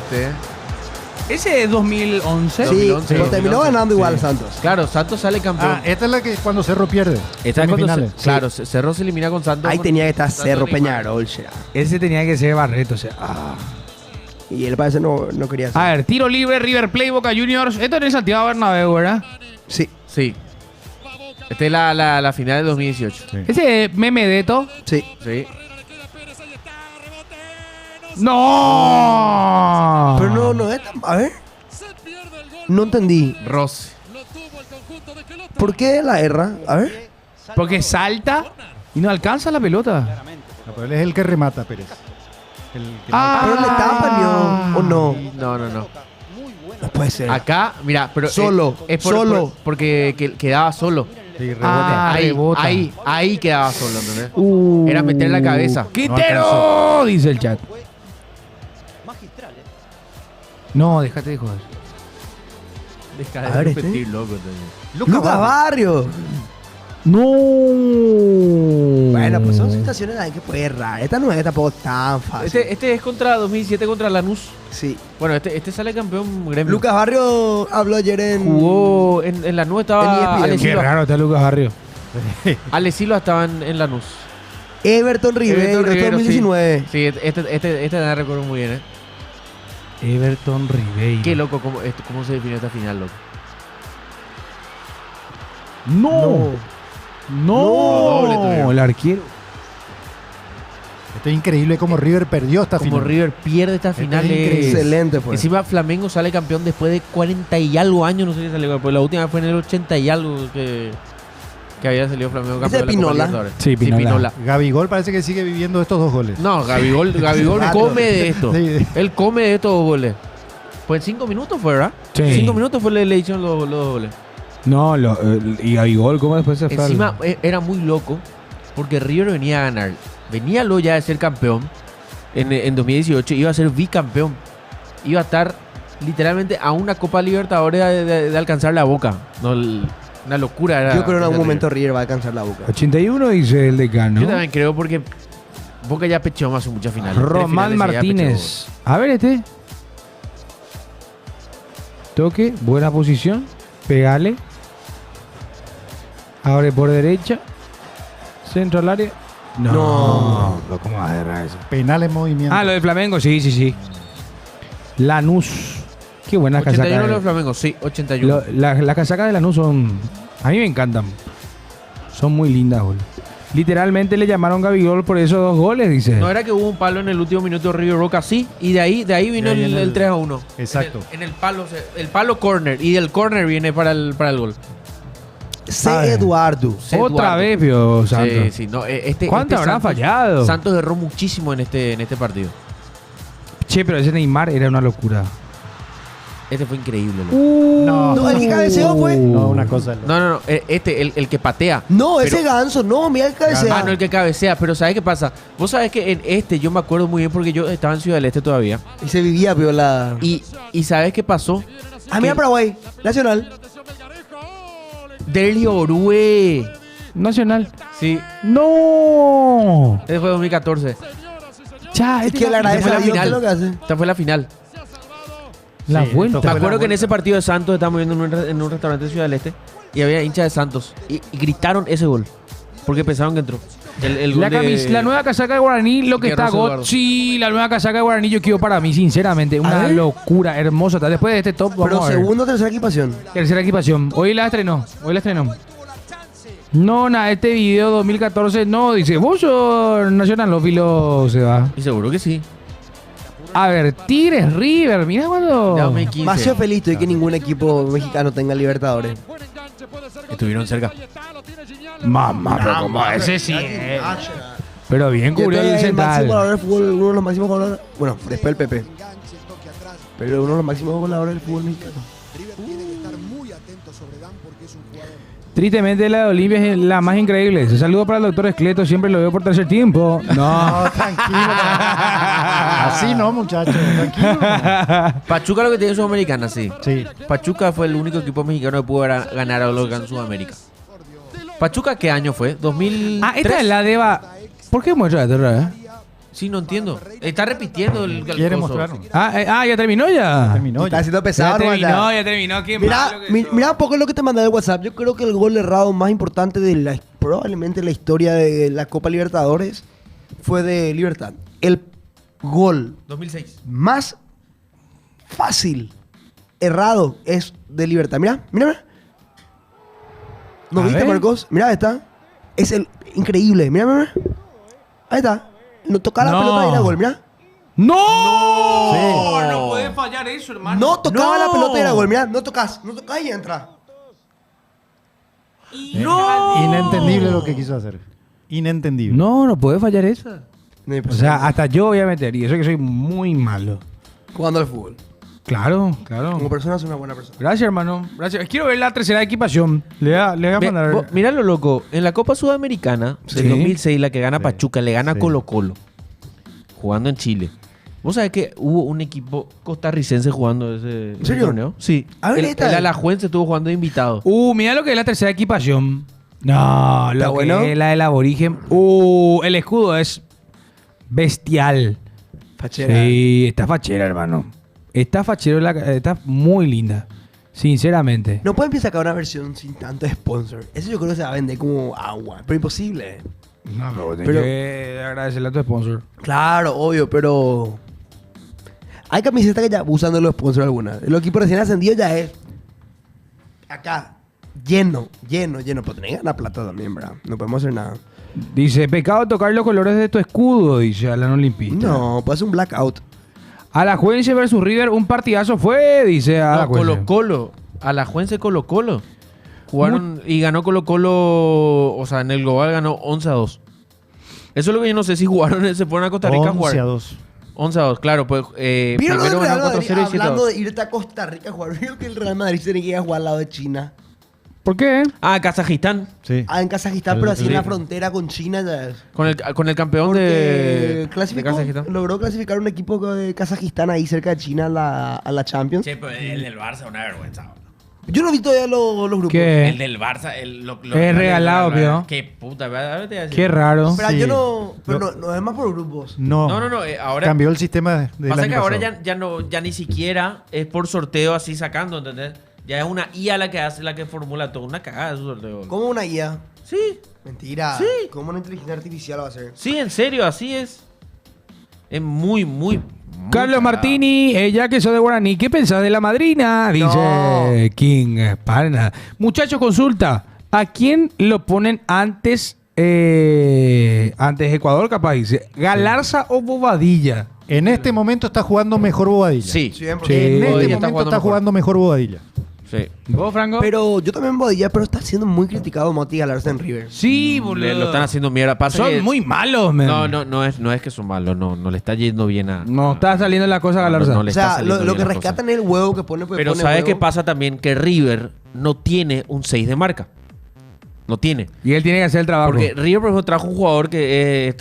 Ese es 2011. Sí, 2011, pero terminó 2011, ganando igual sí. Santos. Claro, Santos sale campeón. Ah, esta es la que cuando Cerro pierde. Esta es cuando Semifinales. claro, Cerro se elimina con Santos. Ahí con- tenía que estar Santos Cerro Neymar. Peñarol, será. Ese tenía que ser Barreto, o sea. Y él parece no quería hacer. A ver, tiro libre, River Plate, Boca Juniors. Esto es en Santiago Bernabéu, ¿verdad? Sí. Sí. Esta es la final del 2018. Sí. Ese es Memedeto. Sí. Sí. ¡No! Pero no es tan... A ver. No entendí. Rossi. ¿Por qué la erra? A ver. Porque salta y no alcanza la pelota. No, pero él es el que remata, Pérez. El que Pero le tapan, ¿o no? No, no, no. No puede ser. Acá, mira, pero Solo, solo. Porque quedaba solo. sí, rebote. ahí, rebota. ahí quedaba solo, ¿entendés? Era meter la cabeza. ¡Quintero! Dice el chat. No, déjate de joder. Deja A ver, de repetir, loco. Lucas Barrio. No. Bueno, pues son situaciones en las que puede errar. Esta no es tampoco tan fácil. Este es contra 2007 contra Lanús. Sí. Bueno, este sale campeón gremio. Lucas Barrio habló ayer en... Jugó en Lanús, En estaba ESPN. Ale Qué Silva. raro está Lucas Barrio. Ale Silva estaba en Lanús. Everton Ribeiro, esto es 2019. Sí, este me recuerdo muy bien, Everton Ribeiro. Qué loco cómo se definió esta final, loco. No. No. Doble tuvieron. El arquero. Esto es increíble cómo River perdió esta Como final. River pierde esta Este final. es increíble. Excelente fue. Encima Flamengo sale campeón después de 40 y algo años, no sé si salió, pues la última fue en el 80 y algo que había salido Flamengo ¿Ese campeón de la Copa Pinola? Libertadores. Sí, Pinola. Gabigol parece que sigue viviendo estos dos goles. No, Gabigol Claro. come de esto. Sí. Él come de estos goles. Pues en 5 minutos fue, ¿verdad? Sí. 5 minutos fue le hicieron los goles. No, y Gabigol, ¿cómo después se fue? Encima era muy loco porque River venía a ganar. Venía luego ya de ser campeón en 2018. Iba a ser bicampeón. Iba a estar literalmente a una Copa Libertadores de alcanzar la Boca. No, una locura era. Yo creo en algún River. momento River va a alcanzar la boca. 81 dice el decano. Yo también creo porque Boca ya pecheó más en muchas finales. 3 Román finales ya Martínez. A ver este. Toque, buena posición. Pegale. Abre por derecha. Centro al área. No. ¿Cómo va a agarrar eso? Penal en movimiento. Ah, lo de Flamengo, sí. Lanús. Qué buenas 81 casacas. los Flamengo, sí, 81. Las casacas de Lanús son... A mí me encantan. Son muy lindas, boludo. Literalmente le llamaron Gabigol por esos 2 goles, dice. No era que hubo un palo en el último minuto de River Roca, sí, y de ahí vino De ahí en el el- 3-1. Exacto. En el palo, el palo corner, y del corner viene para el gol. C. A ver. Eduardo. C. Otra Eduardo. vez, Pio Santos. Sí, sí, no, ¿Cuánto habrán fallado? Santos erró muchísimo en este partido. Che, pero ese Neymar era una locura. Este fue increíble. loco. No, el que cabeceó fue. No, una cosa. No, el que patea. No, ese Pero- ganso, no, mira el cabecea. Ah, no, el que cabecea, pero ¿sabes qué pasa? Vos sabés que en yo me acuerdo muy bien porque yo estaba en Ciudad del Este todavía. Y se vivía viola. Y ¿sabes qué pasó? Ah, mira Paraguay, Nacional. Derli Orue. Nacional. Sí, ¡No! este fue 2014. Ya, Es que le agradece fue la a Dios final. que lo que hace. Esta fue la final. La Sí, vuelta. esto Me fue acuerdo la que en vuelta. ese partido de Santos estábamos viendo en un restaurante de Ciudad del Este y había hinchas de Santos y gritaron ese gol porque pensaron que entró. El gol La nueva casaca de Guaraní, lo que de está Rosso God. Eduardo. Sí, la nueva casaca de Guaraní yo quiero para mí, sinceramente. Una ver. locura, hermosa. Después de este top, vamos Pero a ver. segundo o tercera equipación. Tercera equipación. Hoy la estrenó. No, nada, este video 2014 no, dice, vos sos nacionalófilo, se va. Y seguro que sí. A ver, Tigres, River, mira cuando... 2015. Demasiado feliz estoy que ningún equipo mexicano tenga Libertadores. Estuvieron cerca. Mamá, pero como ese sí. Pero bien Que cubrió este el es el máximo central. goleador del fútbol, uno de los máximos goleadores. Bueno, después el Pepe. Pero uno de los máximos goleadores del fútbol mexicano. River tiene que estar muy atento sobre Dan porque es un jugador. Tristemente la de Olimpia es la más increíble. Un saludo para el doctor Escleto, siempre lo veo por tercer tiempo. No. No, tranquilo. Así no, muchachos. Tranquilo. Pachuca lo que tiene en Sudamericana, sí. Sí. Pachuca fue el único equipo mexicano que pudo ganar a los en Sudamérica. ¿Pachuca qué año fue? ¿2003? Ah, esta es la de ¿Por qué muestra esto, verdad? Sí, no entiendo. Está repitiendo el Quiere coso. mostrar. Ya terminó ya. Terminó Está ya. haciendo Ya pesado, terminó, ya terminó. Qué Mira, malo que sos. mira un poco lo que te mandé de WhatsApp. Yo creo que el gol errado más importante de probablemente la historia de la Copa Libertadores fue de Libertad. El gol 2006. más fácil errado es de Libertad. Mira, mira, mira. ¿No A viste, ver. Marcos? Mira, ahí está. Es el increíble. Mira, mira, mira. Ahí está. No tocaba No. la pelota y era gol, mira. ¡No! Sí. No puede fallar eso, hermano. No tocaba No. la pelota y era gol, mira. No tocas y entra. Inentendible lo que quiso hacer. Inentendible. No puede fallar esa. No hay O sea, hasta yo voy a meter. Y eso que soy muy malo. jugando al fútbol. Claro, Como claro. persona soy una buena persona. Gracias, hermano. Gracias. Quiero ver la tercera equipación. Le voy a mandar. Mirá lo loco. En la Copa Sudamericana del Sí. 2006, la que gana Sí. Pachuca, le gana Sí. Colo Colo. Jugando en Chile. ¿Vos sabés que hubo un equipo costarricense jugando ese serio? torneo? Sí. A ver, el esta- el Alajuelense estuvo jugando de invitado. Mira lo que es la tercera equipación. No, lo que bueno? es la del aborigen. El escudo es bestial. Fachera. Sí, está fachera, hermano. Está fachero, está muy linda. Sinceramente. No pueden sacar una versión sin tanto sponsor. Eso yo creo que se va a vender como agua. Pero imposible. No, pero tengo Pero- que agradecerle a tu sponsor. Claro, obvio, pero... Hay camisetas que ya usan de los sponsors algunas. El equipo recién ascendido ya es... Acá. Lleno. Pero tenés que ganar plata también, ¿verdad? No podemos hacer nada. Dice, pecado tocar los colores de tu escudo, dice Alan Olimpista. No, puede ser un blackout. Alajuelense versus River, un partidazo fue, dice No, Alajuelense. Colo Colo. Alajuelense Colo Colo. Jugaron y ganó Colo Colo, o sea, en el global ganó 11-2. Eso es lo que yo no sé si jugaron, se fueron a Costa Rica a jugar. 11-2. 11-2, claro, pues ¿Vieron lo del primero Real ganó Madrid? 4-0 y 7-2. Hablando de irte a Costa Rica a jugar. ¿Vieron que el Real Madrid se iba a jugar al lado de China? ¿Por qué? Ah, Kazajistán. Sí. Ah, en Kazajistán, pero así en sí. la frontera con China ya es. Con el campeón Porque de clasificó, Kazajistán. logró clasificar un equipo de Kazajistán ahí cerca de China a la Champions. Sí, pero el del Barça una vergüenza. Yo no vi todavía los grupos. ¿Qué? El del Barça, Es regalado, ¿vio? Qué puta, ¿verdad? Te voy a decir. Qué raro. Pero Sí. yo no. Pero Lo- no es más por grupos. No. No, ahora Cambió el sistema del pasa año que ahora pasado. ya ni siquiera es por sorteo así sacando, ¿entendés? Ya es una IA la que hace, la que formula todo. Una cagada de su sorteo. ¿Cómo una guía? Sí, Mentira. Sí. ¿Cómo una inteligencia artificial va a ser? sí, en serio, así es. Es muy Carlos cagada. Martini, ya que sos de Guaraní, ¿qué pensás de la madrina? Dice No. King. Para nada. Muchachos, consulta. ¿A quién lo ponen antes Ecuador, capaz? Dice, ¿Galarza o Bobadilla? En este momento está jugando mejor Bobadilla. Sí. Siempre. En Bobadilla este está momento está mejor. jugando mejor Bobadilla. Sí. ¿Vos, Franco? Pero yo también Bodilla, pero está siendo muy criticado Moti Galarza en River. sí, boludo. Lo están haciendo mierda. Pasa Son que- muy malos, man. No es que son malos, no le está yendo bien a... No está saliendo la cosa Galarza. No le O está sea, saliendo lo que bien la cosa. rescatan es el huevo que pone. Pues Pero pone ¿sabes huevo. qué pasa también? Que River no tiene un 6 de marca. No tiene. Y él tiene que hacer el trabajo. Porque River, por ejemplo, trajo un jugador que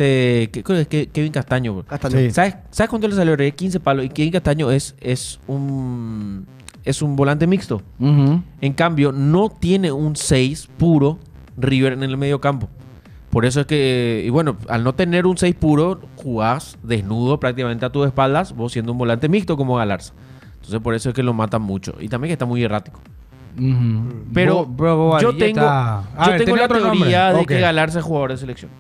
Kevin Castaño. Bro. Castaño. Sí. ¿Sabes cuánto le salió? 15 palos. Y Kevin Castaño es un volante mixto. Ujú. En cambio, no tiene un 6 puro River en el medio campo. Por eso es que, y bueno, al no tener un 6 puro, jugás desnudo prácticamente a tus espaldas, vos siendo un volante mixto como Galarza. Entonces por eso es que lo matan mucho. Y también que está muy errático. Ujú. Pero Bobadilla yo tengo, está- A yo ver, tengo tenía la otro teoría nombre. de Ok. que Galarza es jugador de selección.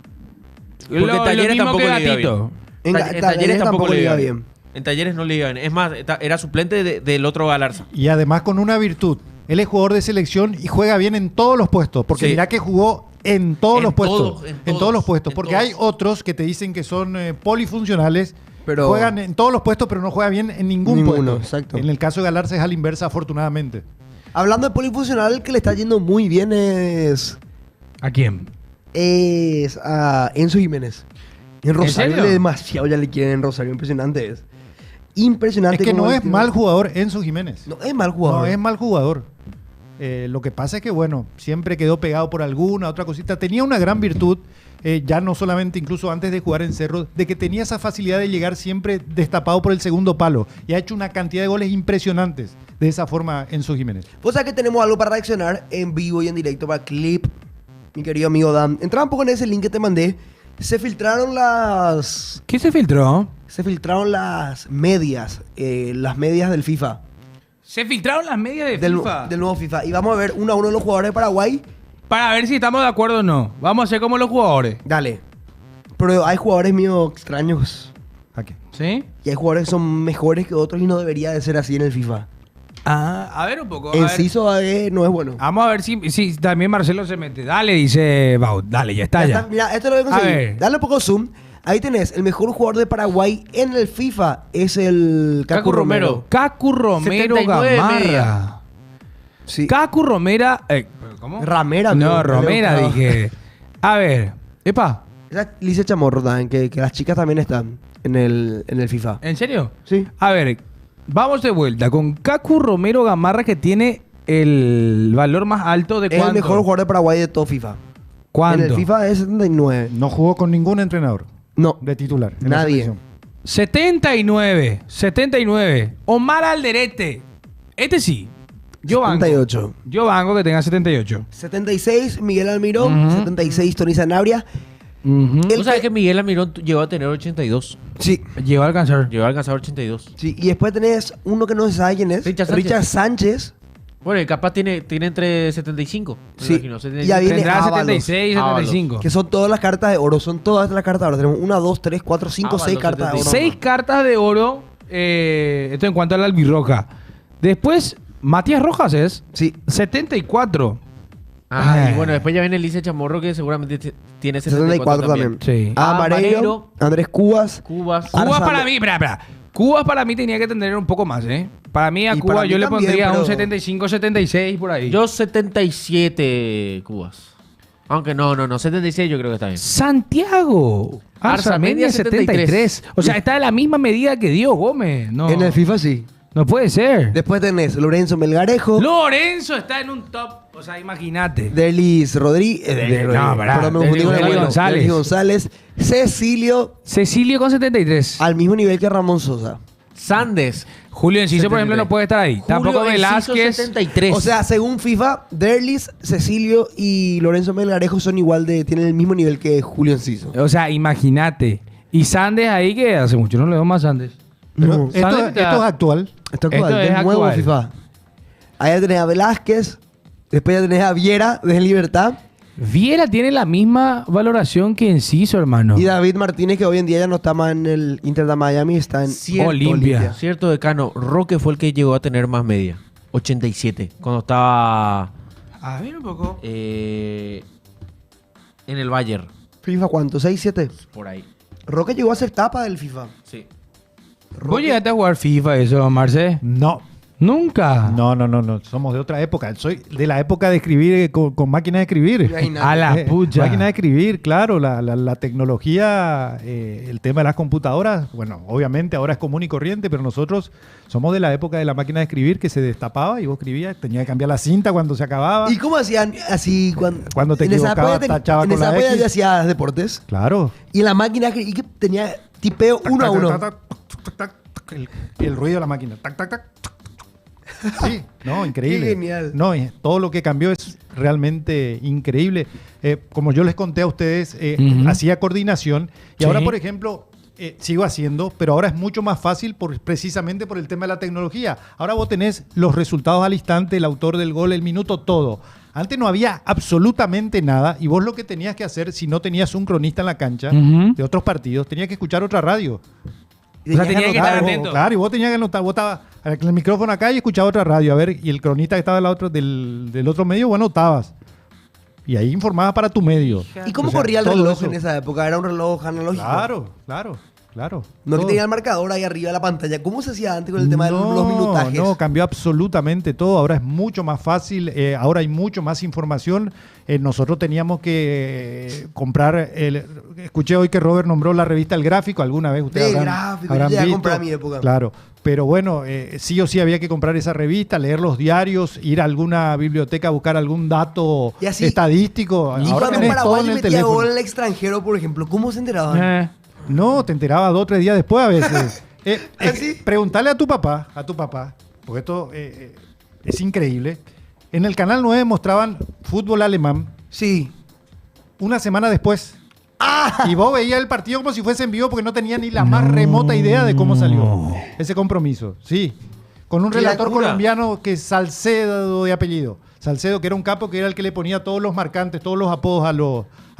Porque Lo Talleres mismo tampoco que le iba Gatito. En Talleres tampoco le iba bien. bien. En Talleres no le iba bien. Es más, era suplente del otro Galarza. Y además con una virtud. Él es jugador de selección y juega bien en todos los puestos. Porque Sí. mirá que jugó en todos En los puestos. todos, en en todos todos, los puestos. en Porque todos. hay otros que te dicen que son polifuncionales Pero- juegan en todos los puestos, pero no juega bien en ningún Ninguno, puesto. exacto. En el caso de Galarza es a la inversa, afortunadamente. Hablando de polifuncional, el que le está yendo muy bien es ¿A quién? a Enzo Jiménez. En Rosario serio? demasiado ya le quieren en Rosario. Impresionante es. Impresionante. Es que cómo no el es tío- mal jugador Enzo Jiménez. No es mal jugador. No es mal jugador. Lo que pasa es que, bueno, siempre quedó pegado por alguna otra cosita. Tenía una gran virtud, ya no solamente incluso antes de jugar en Cerro, de que tenía esa facilidad de llegar siempre destapado por el segundo palo. Y ha hecho una cantidad de goles impresionantes de esa forma Enzo Jiménez. Vos sabés que tenemos algo para reaccionar en vivo y en directo para Clip, mi querido amigo Dan. Entra un poco en ese link que te mandé. Se filtraron las ¿Qué se filtró? medias del FIFA. Se filtraron las medias de Del FIFA. nuevo FIFA. Y vamos a ver uno a uno los jugadores de Paraguay. Para ver si estamos de acuerdo o no. Vamos a hacer como los jugadores. Dale. Pero hay jugadores mío extraños. Aquí. ¿Sí? Y hay jugadores que son mejores que otros y no debería de ser así en el FIFA. Ah, a ver un poco. a ver. Enciso no es bueno. Vamos a ver si también Marcelo se mete. Dale, dice Baut. Dale, ya está. Ya. Mira, esto lo voy a A conseguir. ver. Dale un poco zoom. Ahí tenés, el mejor jugador de Paraguay en el FIFA es el Cacu Cacu Romero. Romero. Cacu Romero 79 de Gamarra. media. Sí. Cacu Romera. ¿Cómo? Ramera. No, amigo. Romera, No. dije. A ver. Epa, Esa Lice Chamorro también, que las chicas también están en el FIFA. ¿en serio? Sí. A ver, vamos de vuelta con Cacu Romero Gamarra, que tiene el valor más alto de Es cuánto. el mejor jugador de Paraguay de todo FIFA. ¿Cuánto? En el FIFA es 79. No jugó con ningún entrenador No. de titular. en la Nadie. selección. 79. Omar Alderete. Este sí. Yo banco. 78. Yo banco que tenga 78. 76, Miguel Almirón. Ujú. 76, Tony Sanabria. Ujú. El ¿Tú sabes que- que Miguel Almirón llegó a tener 82? Sí. Llegó a alcanzar. Llegó a alcanzar 82. Sí. Y después tenés uno que no se sabe quién es. Richard Sánchez. Bueno, y capaz tiene entre 75. me Sí. imagino, 75. Y ya viene Tendrá Ábalos. 76, Ábalos. 75. Que son todas las cartas de oro. Son todas las cartas de oro. Tenemos 1, 2, 3, 4, 5, Ábalos, 6 cartas de oro. 6 cartas de oro. Esto en cuanto a la albirroja. Después, Matías Rojas es Sí. 74. Ah, y bueno, después ya viene Lice Chamorro, que seguramente tiene 74 74 también. Sí. Mareiro, Andrés Cubas. Cubas. Cuba Arzate. para mí, espera. Cuba para mí tenía que tener un poco más, ¿eh? Para mí a Y Cuba para mí yo le también, pondría pero- un 75, 76 por ahí. Yo 77 Cubas. Aunque no, 76 yo creo que está bien. Santiago. Arzamendia, 73. O sea, está de la misma medida que Diego Gómez. No, En el FIFA sí. no puede ser. Después tenés Lorenzo Melgarejo. Lorenzo está en un top. O sea, imagínate. Delis Rodríguez. No, pará. Perdón, me confundí con el Delis bueno. González. Delis González. Cecilio, Cecilio con 73. al mismo nivel que Ramón Sosa. Sandes. Julio Enciso, por ejemplo, 73. no puede estar ahí. Tampoco Julio Enciso, Velázquez. 73. O sea, según FIFA, Derlis, Cecilio y Lorenzo Melgarejo son tienen el mismo nivel que Julio Enciso. O sea, imagínate. Y Sandes ahí, que hace mucho no le veo más Sandes. No. Esto, ¿Sabes? esto es actual. Esto Esto es del nuevo actual. FIFA. Ahí ya tenés a Velázquez. Después ya tenés a Viera de Libertad. Viera tiene la misma valoración que Enciso, hermano. Y David Martínez, que hoy en día ya no está más en el Inter de Miami, está en Cierto, Olimpia. Cierto, decano. Roque fue el que llegó a tener más media. 87. Cuando estaba A ver un poco. en el Bayern. FIFA, ¿cuánto? ¿6, 7? Por ahí. Roque llegó a ser tapa del FIFA. Sí. ¿Vos llegaste a jugar FIFA eso, Marce? No. Nunca. No. Somos de otra época. Soy de la época de escribir con máquina de escribir. Imagínate. A la pucha. Máquina de escribir, claro. La tecnología, el tema de las computadoras, bueno, obviamente ahora es común y corriente, pero nosotros somos de la época de la máquina de escribir que se destapaba y vos escribías, tenía que cambiar la cinta cuando se acababa. ¿Y cómo hacían así Cuando te en esa equivocabas, época tachaba en con esa la época X? ya hacías deportes? Claro. Y en la máquina y que tenía tipeo uno a uno. El ruido de la máquina. Tac, tac, tac. Sí, no, increíble. Qué genial. No, todo lo que cambió es realmente increíble. Como yo les conté a ustedes, Ujú. hacía coordinación y Sí. ahora, por ejemplo, sigo haciendo, pero ahora es mucho más fácil precisamente por el tema de la tecnología. Ahora vos tenés los resultados al instante, el autor del gol, el minuto, todo. Antes no había absolutamente nada y vos lo que tenías que hacer, si no tenías un cronista en la cancha Ujú. de otros partidos, tenías que escuchar otra radio. Y O sea, tenías tenía que anotar. estar Claro, atento. claro, y vos tenías que anotar, vos estabas el micrófono acá y escuchabas otra radio, a ver, y el cronista que estaba del otro medio, vos anotabas. Y ahí informabas para tu medio. ¿Y cómo O sea, corría el todo reloj eso. en esa época? ¿Era un reloj analógico? Claro. claro. No que todo. tenía el marcador ahí arriba de la pantalla. ¿Cómo se hacía antes con el tema de los minutajes? No, cambió absolutamente todo. Ahora es mucho más fácil. Ahora hay mucho más información. Nosotros teníamos que comprar. Escuché hoy que Robert nombró la revista El Gráfico. ¿Alguna vez ustedes El Gráfico, yo llegué a comprar a mi época. Claro. Pero bueno, sí o sí había que comprar esa revista, leer los diarios, ir a alguna biblioteca a buscar algún dato Y así, estadístico. Y Ahora cuando tenés todo Paraguay en el metía teléfono. gol en el extranjero, por ejemplo, ¿cómo se enteraban? No, te enterabas 2 o 3 días después a veces. ¿Ah, sí? Preguntarle a tu papá, porque esto es increíble. En el Canal 9 mostraban fútbol alemán Sí. una semana después. Y vos veías el partido como si fuese en vivo porque no tenía ni la más remota idea de cómo salió ese compromiso. Sí, con un ¡Qué relator locura! colombiano que es Salcedo de apellido. Salcedo, que era un capo que era el que le ponía todos los marcantes, todos los apodos a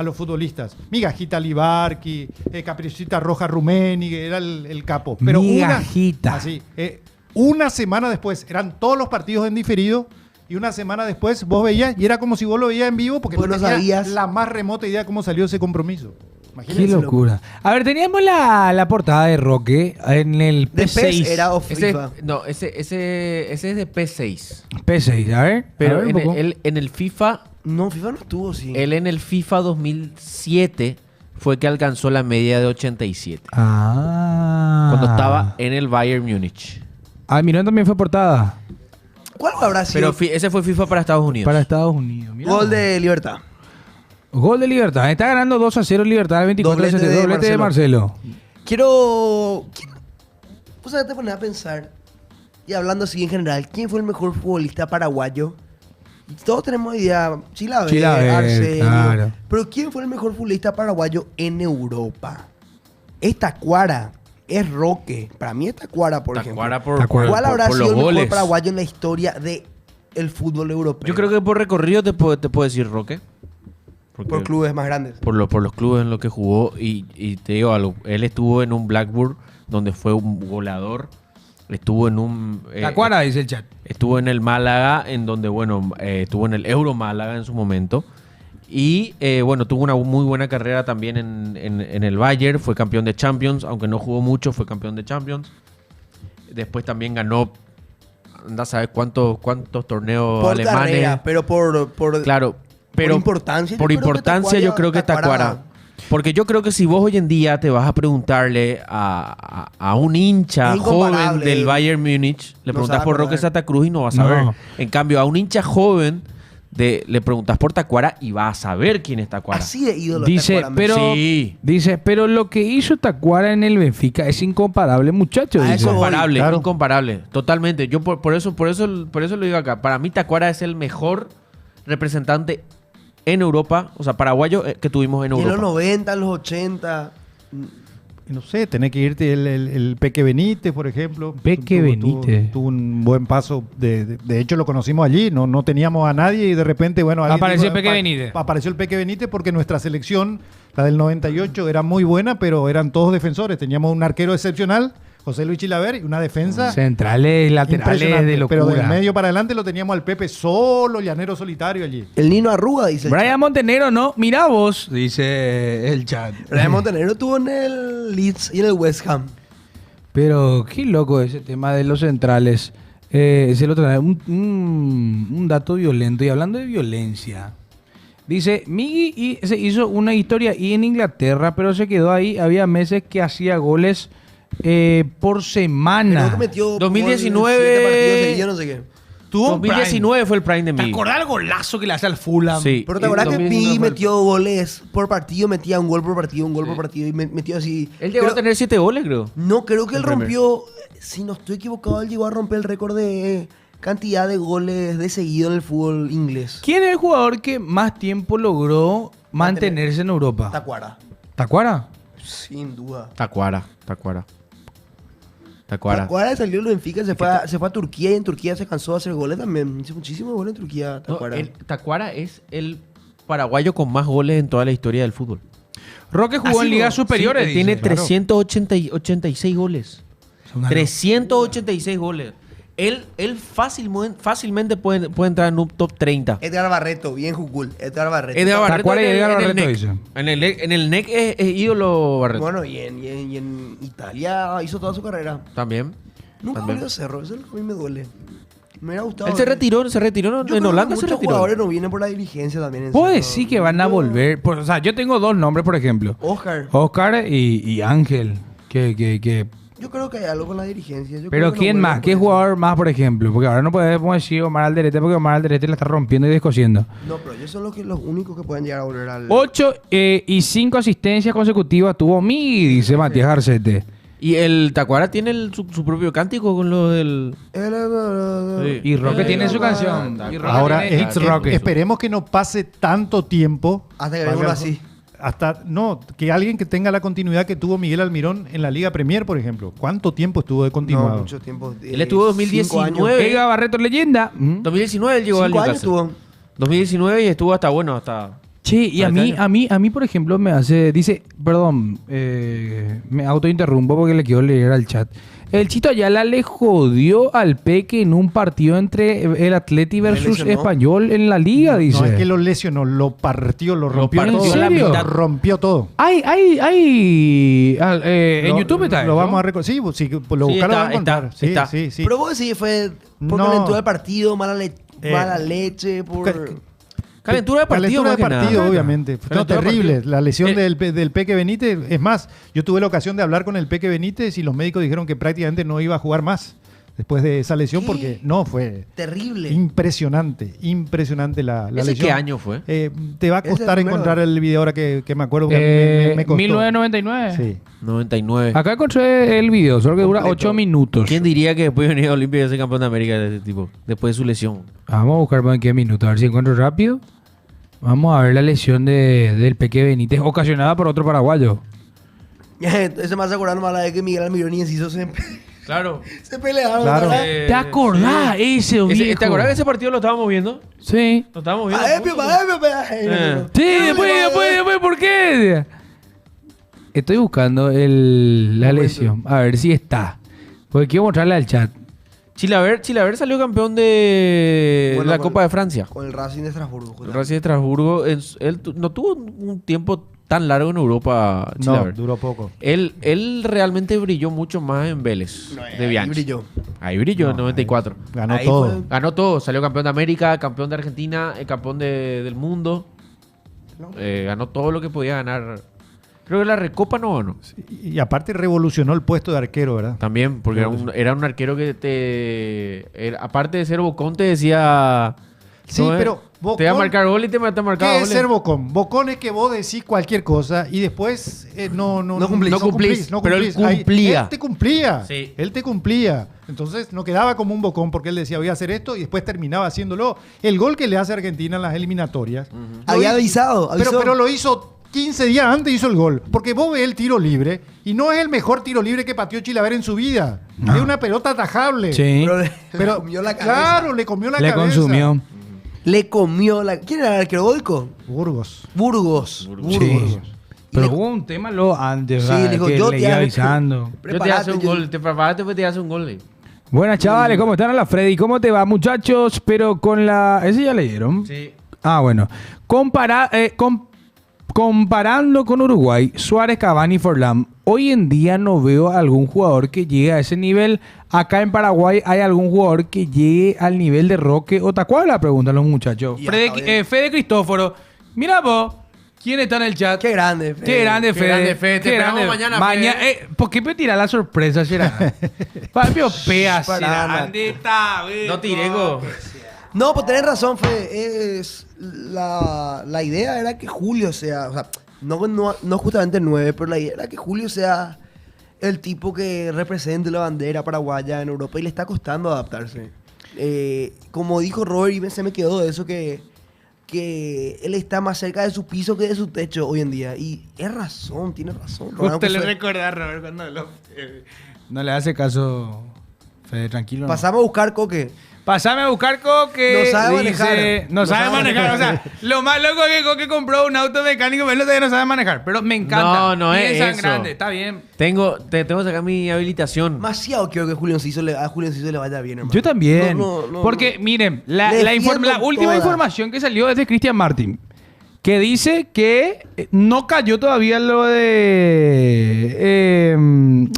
los futbolistas. Libarki, Capricita Roja Rumeni, que era el capo. Pero Migajita. una semana después, eran todos los partidos en diferido. Y una semana después vos veías, y era como si vos lo veías en vivo, porque Vos no no tenías sabías. la más remota idea de cómo salió ese compromiso. Qué Imagínense. locura. A ver, teníamos la portada de Roque en el De P6. PES era o Ese, FIFA. no, ese es de P6. P6, a ver. Pero a ver un poco. en el FIFA, No, FIFA no estuvo, sí. él en el FIFA 2007 fue que alcanzó la media de 87. Cuando estaba en el Bayern Múnich. Ah, Mirón también fue portada ¿Cuál habrá sido? Pero ese fue FIFA para Estados Unidos. para Estados Unidos. Mirá Gol vos. de Libertad. Gol de Libertad. Está ganando 2-0 Libertad, el 24 Doblete de de doblete de Marcelo. Quiero... Vos sabés, te pones a pensar, y hablando así en general, ¿quién fue el mejor futbolista paraguayo? Y todos tenemos idea, Chilaver, Chilaver, Arsenio. claro. Pero ¿quién fue el mejor futbolista paraguayo en Europa? Es Tacuara, es Roque. Para mí es Tacuara, por Tacuara ejemplo. Tacuara. ¿Cuál habrá por sido los el mejor goles. paraguayo en la historia del fútbol europeo? Yo creo que por recorrido te puedo decir Roque. Porque por clubes más grandes. por los clubes en los que jugó. Y te digo algo, él estuvo en un Blackburn donde fue un goleador. Estuvo en un... Tacuara, dice el chat. Estuvo en el Málaga, en donde, bueno, estuvo en el Euro Málaga en su momento. Y, bueno, tuvo una muy buena carrera también en el Bayern. Fue campeón de Champions, aunque no jugó mucho, fue campeón de Champions. Después también ganó, anda a saber cuántos torneos Por alemanes. carrera, pero por Claro, pero importancia. por importancia yo creo que Tacuara. Porque yo creo que si vos hoy en día te vas a preguntarle a un hincha Es joven incomparable. del Bayern Múnich, le No preguntas sabe por acordar. Roque Santa Cruz y no vas a No. ver. En cambio, a un hincha joven le preguntas por Tacuara y va a saber quién es Tacuara. Así de ídolo. Dice, Tacuara, pero, Sí. dice, pero lo que hizo Tacuara en el Benfica es incomparable, muchachos. A dice. eso voy. Incomparable, Claro. incomparable. Totalmente. Yo por eso lo digo acá. Para mí Tacuara es el mejor representante en Europa, o sea, paraguayo que tuvimos en Y en Europa. los 90, en los 80. No sé, tenés que irte el Peque Benítez, por ejemplo. Peque Benítez. Tuvo un buen paso. De hecho, lo conocimos allí. No teníamos a nadie y de repente, bueno... alguien Apareció dijo, el Peque Benítez. Apareció el Peque Benítez porque nuestra selección, la del 98, era muy buena, pero eran todos defensores. Teníamos un arquero excepcional, José Luis Chilaver, y una defensa... Centrales, laterales impresionante. de locura. Pero del medio para adelante lo teníamos al Pepe solo, llanero solitario allí. El Nino Arruga, dice. el Brian chat. Montenegro, no, mira vos, dice el chat. Brian Montenegro estuvo en el Leeds y en el West Ham. Pero qué loco ese tema de los centrales. Se lo trae un dato violento. Y hablando de violencia, dice, Miggy se hizo una historia y en Inglaterra, pero se quedó ahí. Había meses que hacía goles por Creo semana. que metió 2019. 7 partidos seguidos, no sé qué. Tuvo 2019 fue el prime de ¿Te Miggy. acordás del golazo que le hace al Fulham? Sí. Pero te acordás que 2019 Pi fue el- metió goles por partido, metía un gol por partido, un gol por partido y metió así. Él llegó Creo- a tener 7 goles, creo. No, creo que él El Premier. rompió, si no estoy equivocado, él llegó a romper el récord de cantidad de goles de seguido en el fútbol inglés. ¿Quién es el jugador que más tiempo logró mantenerse en Europa? Tacuara, ¿Tacuara? sin duda. Tacuara. Tacuara salió del Benfica, se fue a Turquía y en Turquía se cansó de hacer goles también. Hizo muchísimos goles en Turquía, No, Tacuara. Tacuara es el paraguayo con más goles en toda la historia del fútbol. Roque jugó Así en ligas no. superiores. Sí, él tiene dice. 386 goles. Es una 386 goles. Él fácilmente puede entrar en un top 30. Edgar Barreto, bien Jukul. Edgar Barreto. Edgar Barreto, Tacuara y Edgar en el Barreto, NEC. dice. En el NEC es ídolo Barreto. Bueno, y en Italia hizo toda su carrera. También. Nunca También. volvió a Cerro, eso es lo que a mí me duele. Me hubiera gustado. Él se retiró Yo en creo Holanda que se muchos retiró. jugadores no vienen por la dirigencia también. en Puedo Cerro. decir que van a volver. O sea, yo tengo dos nombres, por ejemplo. Oscar. Y Ángel. Que Yo creo que hay algo con la dirigencia. Yo Pero creo que no ¿quién vuelven más? por ¿Qué eso. jugador más, por ejemplo? Porque ahora no podemos decir Omar Alderete porque Omar Alderete la está rompiendo y descosiendo. No, pero ellos son los únicos que pueden llegar a volver al... 8 y 5 asistencias consecutivas tuvo Migui, dice Matías Garcete. Y el Tacuara tiene su propio cántico con lo del... Sí. Y Roque tiene su canción. Y Roque Ahora, tiene It's Roque. esperemos que no pase tanto tiempo. Hasta que veamos así. Que alguien que tenga la continuidad que tuvo Miguel Almirón en la Liga Premier, por ejemplo. ¿Cuánto tiempo estuvo de No, continuado? mucho tiempo. Él estuvo 5 años. 2019. Edgar Barreto, leyenda. 2019 él llegó al 5 años Newcastle. estuvo. 2019 y estuvo hasta... Sí, y Para este a mí, por ejemplo, me hace... Dice, perdón, me autointerrumpo porque le quiero leer al chat. El Chito Ayala le jodió al Peque en un partido entre el Atleti versus lesionó. Español en la Liga, dice. No es que lo lesionó, lo partió, lo rompió partió todo. a la mitad. Rompió todo. En Lo- YouTube está Lo eso. vamos a recordar. Sí, lo Sí, buscar, lo va a está, encontrar. Sí, está. sí, sí. Pero vos decís, fue por No. calentura del partido, mala Eh, leche, por... Calentura de partido, Calentura más de que partido, nada. obviamente. No, Calentura de terrible. partido. La lesión del Peque Benítez. Es más, yo tuve la ocasión de hablar con el Peque Benítez y los médicos dijeron que prácticamente no iba a jugar más después de esa lesión ¿Qué? porque no fue Terrible. impresionante la ¿Ese lesión. qué año fue? Te va a Ese es el costar primero. encontrar el video ahora que me acuerdo. porque me costó. 1999. Sí. 99. Acá encontré el video, solo que dura Completo. 8 minutos. ¿Quién diría que después de venir a Olimpia y ser campeón de América de ese tipo? Después de su lesión. Vamos a buscar en qué minuto, a ver si encuentro rápido. Vamos a ver la lesión del Peque Benítez ocasionada por otro paraguayo. Ese me hace acordar nomás la vez que Miguel Almirón y Enciso Claro. se pelearon. Claro. ¿verdad? ¿Te acordás ese, viejo? ¿Te acordás que ese partido lo estábamos viendo? Sí. Lo estábamos viendo. Maepio, Eh. Sí, después, ¿por qué? Estoy buscando la lesión. A ver si está. Porque quiero mostrarle al chat. Chilaver salió campeón de Bueno, la con- Copa de Francia. Con el Racing de Estrasburgo. El justamente. Racing de Estrasburgo. No tuvo un tiempo tan largo en Europa, No, Chilaver. duró poco. Él realmente brilló mucho más en Vélez de Ahí Bianchi. brilló. Ahí brilló en No, 94. Ganó Ahí todo. fue- Ganó todo. Salió campeón de América, campeón de Argentina, campeón del mundo. Ganó todo lo que podía ganar. Creo que la Recopa no ganó. Y aparte revolucionó el puesto de arquero, ¿verdad? También, porque era un arquero que aparte de ser bocón, te decía... Sí, ¿no es? pero Te va a Bocón- marcar gol y te va a marcar ¿Qué es goles. ser bocón? Bocón es que vos decís cualquier cosa y después no cumplís. No cumplís, pero él Ahí, cumplía. él te cumplía. Sí. Él te cumplía. Entonces no quedaba como un bocón porque él decía voy a hacer esto y después terminaba haciéndolo. El gol que le hace a Argentina en las eliminatorias. Lo Había hizo- avisado. Pero lo hizo 15 días antes hizo el gol. Porque vos ves el tiro libre y no es el mejor tiro libre que pateó Chilaver en su vida. No. Es una pelota atajable. Sí. Le comió la cabeza. Claro, le comió la Le cabeza. consumió. Le comió la... ¿Quién era el arquero Goico? Burgos. Burgos. Sí. Pero Y le- hubo un tema antes, Sí, ¿verdad? le dijo, que yo le te iba hago- avisando. Yo te Prepárate, hace un gol, te preparaste pues te hace un gol. Buenas chavales, ¿cómo están? Hola Freddy, ¿cómo te va muchachos? Pero con la... ¿Ese ya leyeron? Sí. Ah, bueno. Comparando con Uruguay, Suárez, Cavani y Forlán, hoy en día no veo a algún jugador que llegue a ese nivel. Acá en Paraguay hay algún jugador que llegue al nivel de Roque o Tacuara, preguntan los muchachos. Ya, está bien. Fede Cristóforo, mira vos, ¿quién está en el chat? Qué grande. Fede. Qué grande, Fede. grande, Fede. Te Qué esperamos grande. mañana, Fede. ¿Por qué me tiras la sorpresa, será? Papio, pea, Para será. nada. ¿Dónde está, güey? No tirego. No, pues tenés razón, Fede. La idea era que Julio sea... O sea, no justamente 9, pero la idea era que Julio sea el tipo que represente la bandera paraguaya en Europa y le está costando adaptarse. Como dijo Robert, y se me quedó de eso que él está más cerca de su piso que de su techo hoy en día. Y es razón, tiene razón. Usted le recuerda a Robert cuando no le hace caso, Fede, tranquilo. no. Pasamos a buscar Coque. Pasame a buscar Coque. No sabe dice, manejar. No sabe manejar. O sea, lo más loco es que Coque compró un auto mecánico, pero él todavía no sabe manejar. Pero me encanta. No Bien es eso. sangrante, está bien. Tengo que sacar mi habilitación. Demasiado quiero que a Julio Enciso le vaya bien, hermano. Yo también. No. Porque, miren, la Le defiendo última toda. información que salió es de Christian Martin. Que dice que no cayó todavía lo de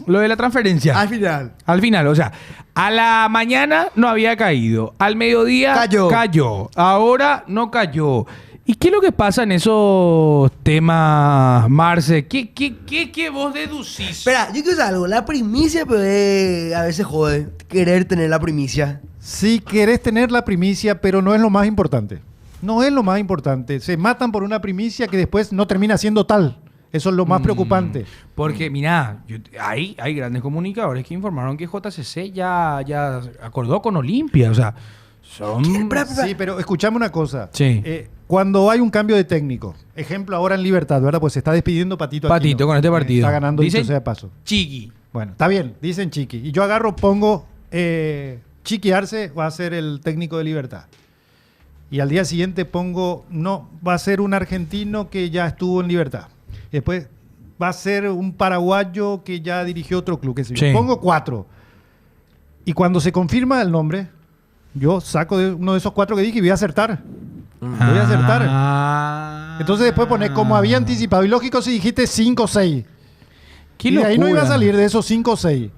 la transferencia. Al final. Al final, o sea, a la mañana no había caído. Al mediodía cayó. Ahora no cayó. ¿Y qué es lo que pasa en esos temas, Marce? ¿Qué vos deducís? Espera, yo quiero saber algo. La primicia, pero a veces jode. Querer tener la primicia. Si querés tener la primicia, pero no es lo más importante. No es lo más importante. Se matan por una primicia que después no termina siendo tal. Eso es lo más preocupante. Porque, mirá, hay grandes comunicadores que informaron que JCC ya acordó con Olimpia. O sea, son... Sí, pero escuchame una cosa. Sí. Cuando hay un cambio de técnico, ejemplo ahora en Libertad, ¿verdad? Pues se está despidiendo Patito Aquino. Con este partido. Está ganando, dicho Dicen sea de paso. Chiqui. Bueno, está bien, dicen Chiqui. Y yo pongo Chiqui Arce va a ser el técnico de Libertad. Y al día siguiente pongo, no, va a ser un argentino que ya estuvo en Libertad. Después va a ser un paraguayo que ya dirigió otro club. Sí. Pongo 4. Y cuando se confirma el nombre, yo saco de uno de esos 4 que dije y voy a acertar. Voy a acertar. Entonces después pones como había anticipado. Y lógico si dijiste 5 o 6. Qué Y de ahí no iba a locura. salir de esos 5 o 6.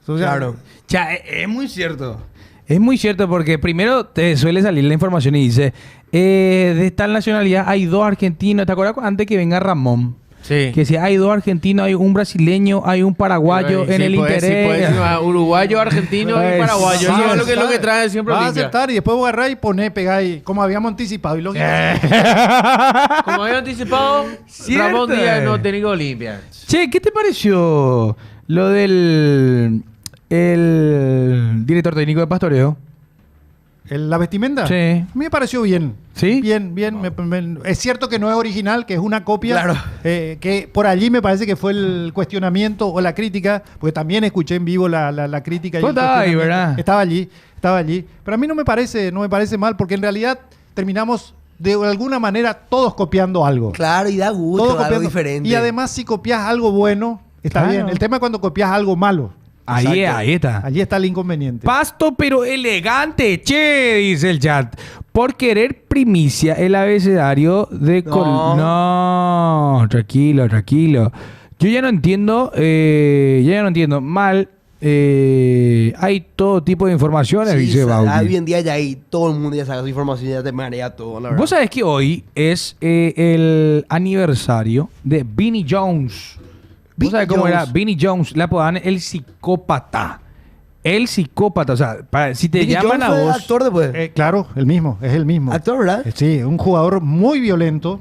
Claro. Ya, es muy cierto. Es muy cierto porque primero te suele salir la información y dice, de tal nacionalidad hay 2 argentinos. ¿Te acuerdas antes que venga Ramón? Sí. Que si hay 2 argentinos, hay un brasileño, hay un paraguayo en el interés. Uruguayo, argentino y Pues, paraguayo. sí, Eso es lo que trae siempre Vas a Olimpia. aceptar y después vos agarrás y ponés, pegáis, como habíamos anticipado. Y lógico. Como había anticipado, Cierto. Ramón Díaz no técnico de Olimpia. Che, ¿qué te pareció lo del el director técnico de Pastoreo? ¿La vestimenta? Sí. A mí me pareció bien. ¿Sí? Bien. Es cierto que no es original, que es una copia. Claro. Que por allí me parece que fue el cuestionamiento o la crítica, porque también escuché en vivo la crítica. Vos el estabas ahí, cuestionamiento. ¿verdad? Estaba allí. Pero a mí no me parece mal, porque en realidad terminamos de alguna manera todos copiando algo. Claro, y da gusto, Todos algo copiando. diferente. Y además, si copias algo bueno, está Claro. bien. El tema es cuando copias algo malo. Ahí Exacto. está. Allí está el inconveniente. Pasto pero elegante, che, dice el chat. Por querer primicia, el abecedario de... No, tranquilo. Yo ya no entiendo, Mal, hay todo tipo de informaciones, Sí, dice Baudi. hoy en día ya hay, todo el mundo ya saca su información, ya te marea todo, la verdad. Vos sabés que hoy es el aniversario de Vinnie Jones. ¿Vos sabés cómo era? Vinnie Jones, le apodaban el psicópata. El psicópata, o sea, si te Vinnie llaman Jones a fue vos... actor después. Claro, es el mismo. Actor, ¿verdad? Sí, un jugador muy violento.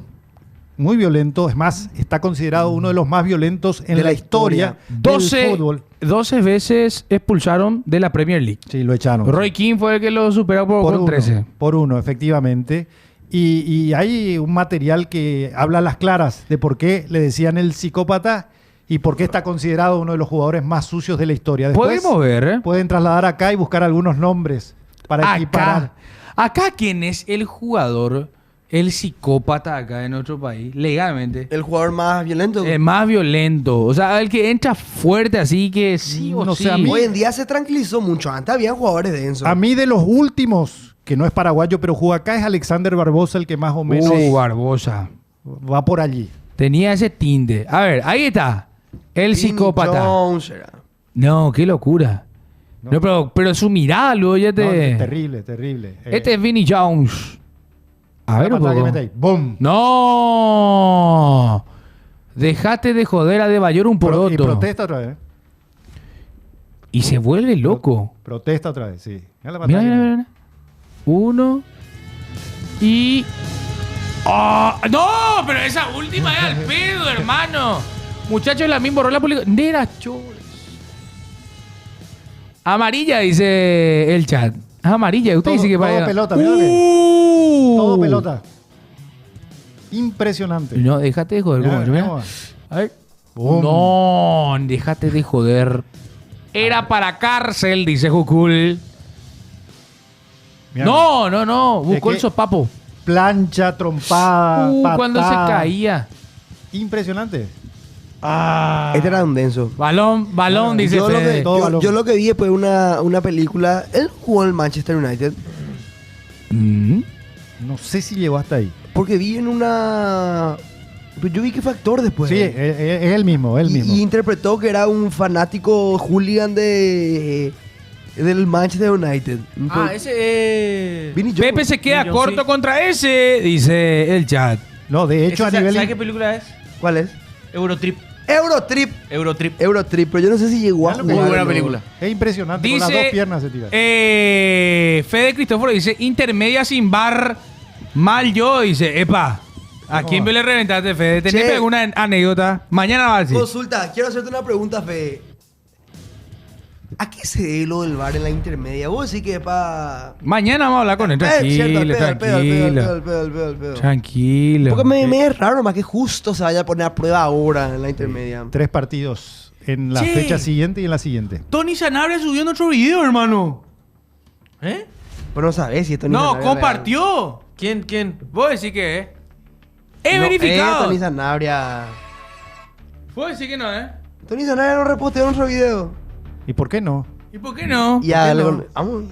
Es más, está considerado uno de los más violentos en De la la historia del 12, fútbol. 12 veces expulsaron de la Premier League. Sí, lo echaron. Roy Keane fue el que lo superó con 13. Por uno, efectivamente. Y hay un material que habla a las claras de por qué le decían el psicópata y por qué está considerado uno de los jugadores más sucios de la historia. Después Podemos ver, ¿eh? pueden trasladar acá y buscar algunos nombres para equiparar. Acá, ¿quién es el jugador, el psicópata acá en nuestro país, legalmente? El jugador más violento. El más violento. O sea, el que entra fuerte así que sí o No sí. sé, a mí- Hoy en día se tranquilizó mucho. Antes había jugadores densos. A mí de los últimos, que no es paraguayo, pero juega acá, es Alexander Barbosa, el que más o menos Barbosa. va por allí. Tenía ese tinte. A ver, ahí está. El Vinnie psicópata. Jones era. No, qué locura. No, pero su mirada, luego ya te... No, terrible. Este es Vinnie Jones. A ver un patada que poco. mete ahí. ¡Bum! ¡No! Dejate de joder a De Bayor un poroto. Y protesta otra vez. Y se vuelve loco. Protesta otra vez, sí. Mira la Mira, patada que mete. mira. Uno. Y... ¡Ah! ¡No! Pero esa última es al pedo, hermano. Muchachos, la misma borró la publicación. Nera choles. Amarilla, dice el chat. Es amarilla. Usted Todo- dice que todo para... pelota, mírale. Todo pelota. Impresionante. No, déjate de joder. Mira, ¿Cómo? mira Mira. cómo va. A ver. Bum. No, déjate de joder. Era para cárcel, dice Jukul. Mira, No. Buscó Es el que- sopapo. plancha, trompada, Cuando se patada. caía. Impresionante. Este era un denso. Balón, dice Yo lo, Fede. que, Todo yo- balón. yo lo que vi después de una película. Él jugó en el Manchester United. Mm. No sé si llegó hasta ahí. Porque vi en una. Pues yo vi que fue actor después. Sí, es el mismo, él mismo. Y interpretó que era un fanático hooligan del Manchester United. Ese Vini Jones. Pepe se queda Yo corto sí. contra ese, dice el chat. No, de hecho, a nivel. ¿Sabes qué película es? ¿Cuál es? Eurotrip. Eurotrip, pero yo no sé si llegó a Mirá lo que jugar. Muy buena o no. película. Es impresionante. Con las Dice, dos piernas se tira. Fede Cristóforo dice, intermedia sin bar, mal yo, dice, epa, ¿a quién le reventaste, Fede? ¿Tenés Che. alguna anécdota? Mañana va a decir. Consulta, quiero hacerte una pregunta, Fede. ¿A qué se debe lo del bar en la intermedia? Vos decís que es para... Mañana vamos a hablar con él, tranquilo, tranquilo. Tranquilo. Porque me es raro nomás que justo se vaya a poner a prueba ahora en la intermedia. 3 partidos en la Che. fecha siguiente y en la siguiente. Tony Sanabria subió en otro video, hermano. ¿Eh? Pero no sabés si esto No, compartió. ¿Quién? Vos decís que es. Es verificado. Tony Sanabria. Vos decís que no, ¿eh? Tony Sanabria no reposteó nuestro video. ¿Y por qué no? ¿Y por qué no? Y a no? vamos.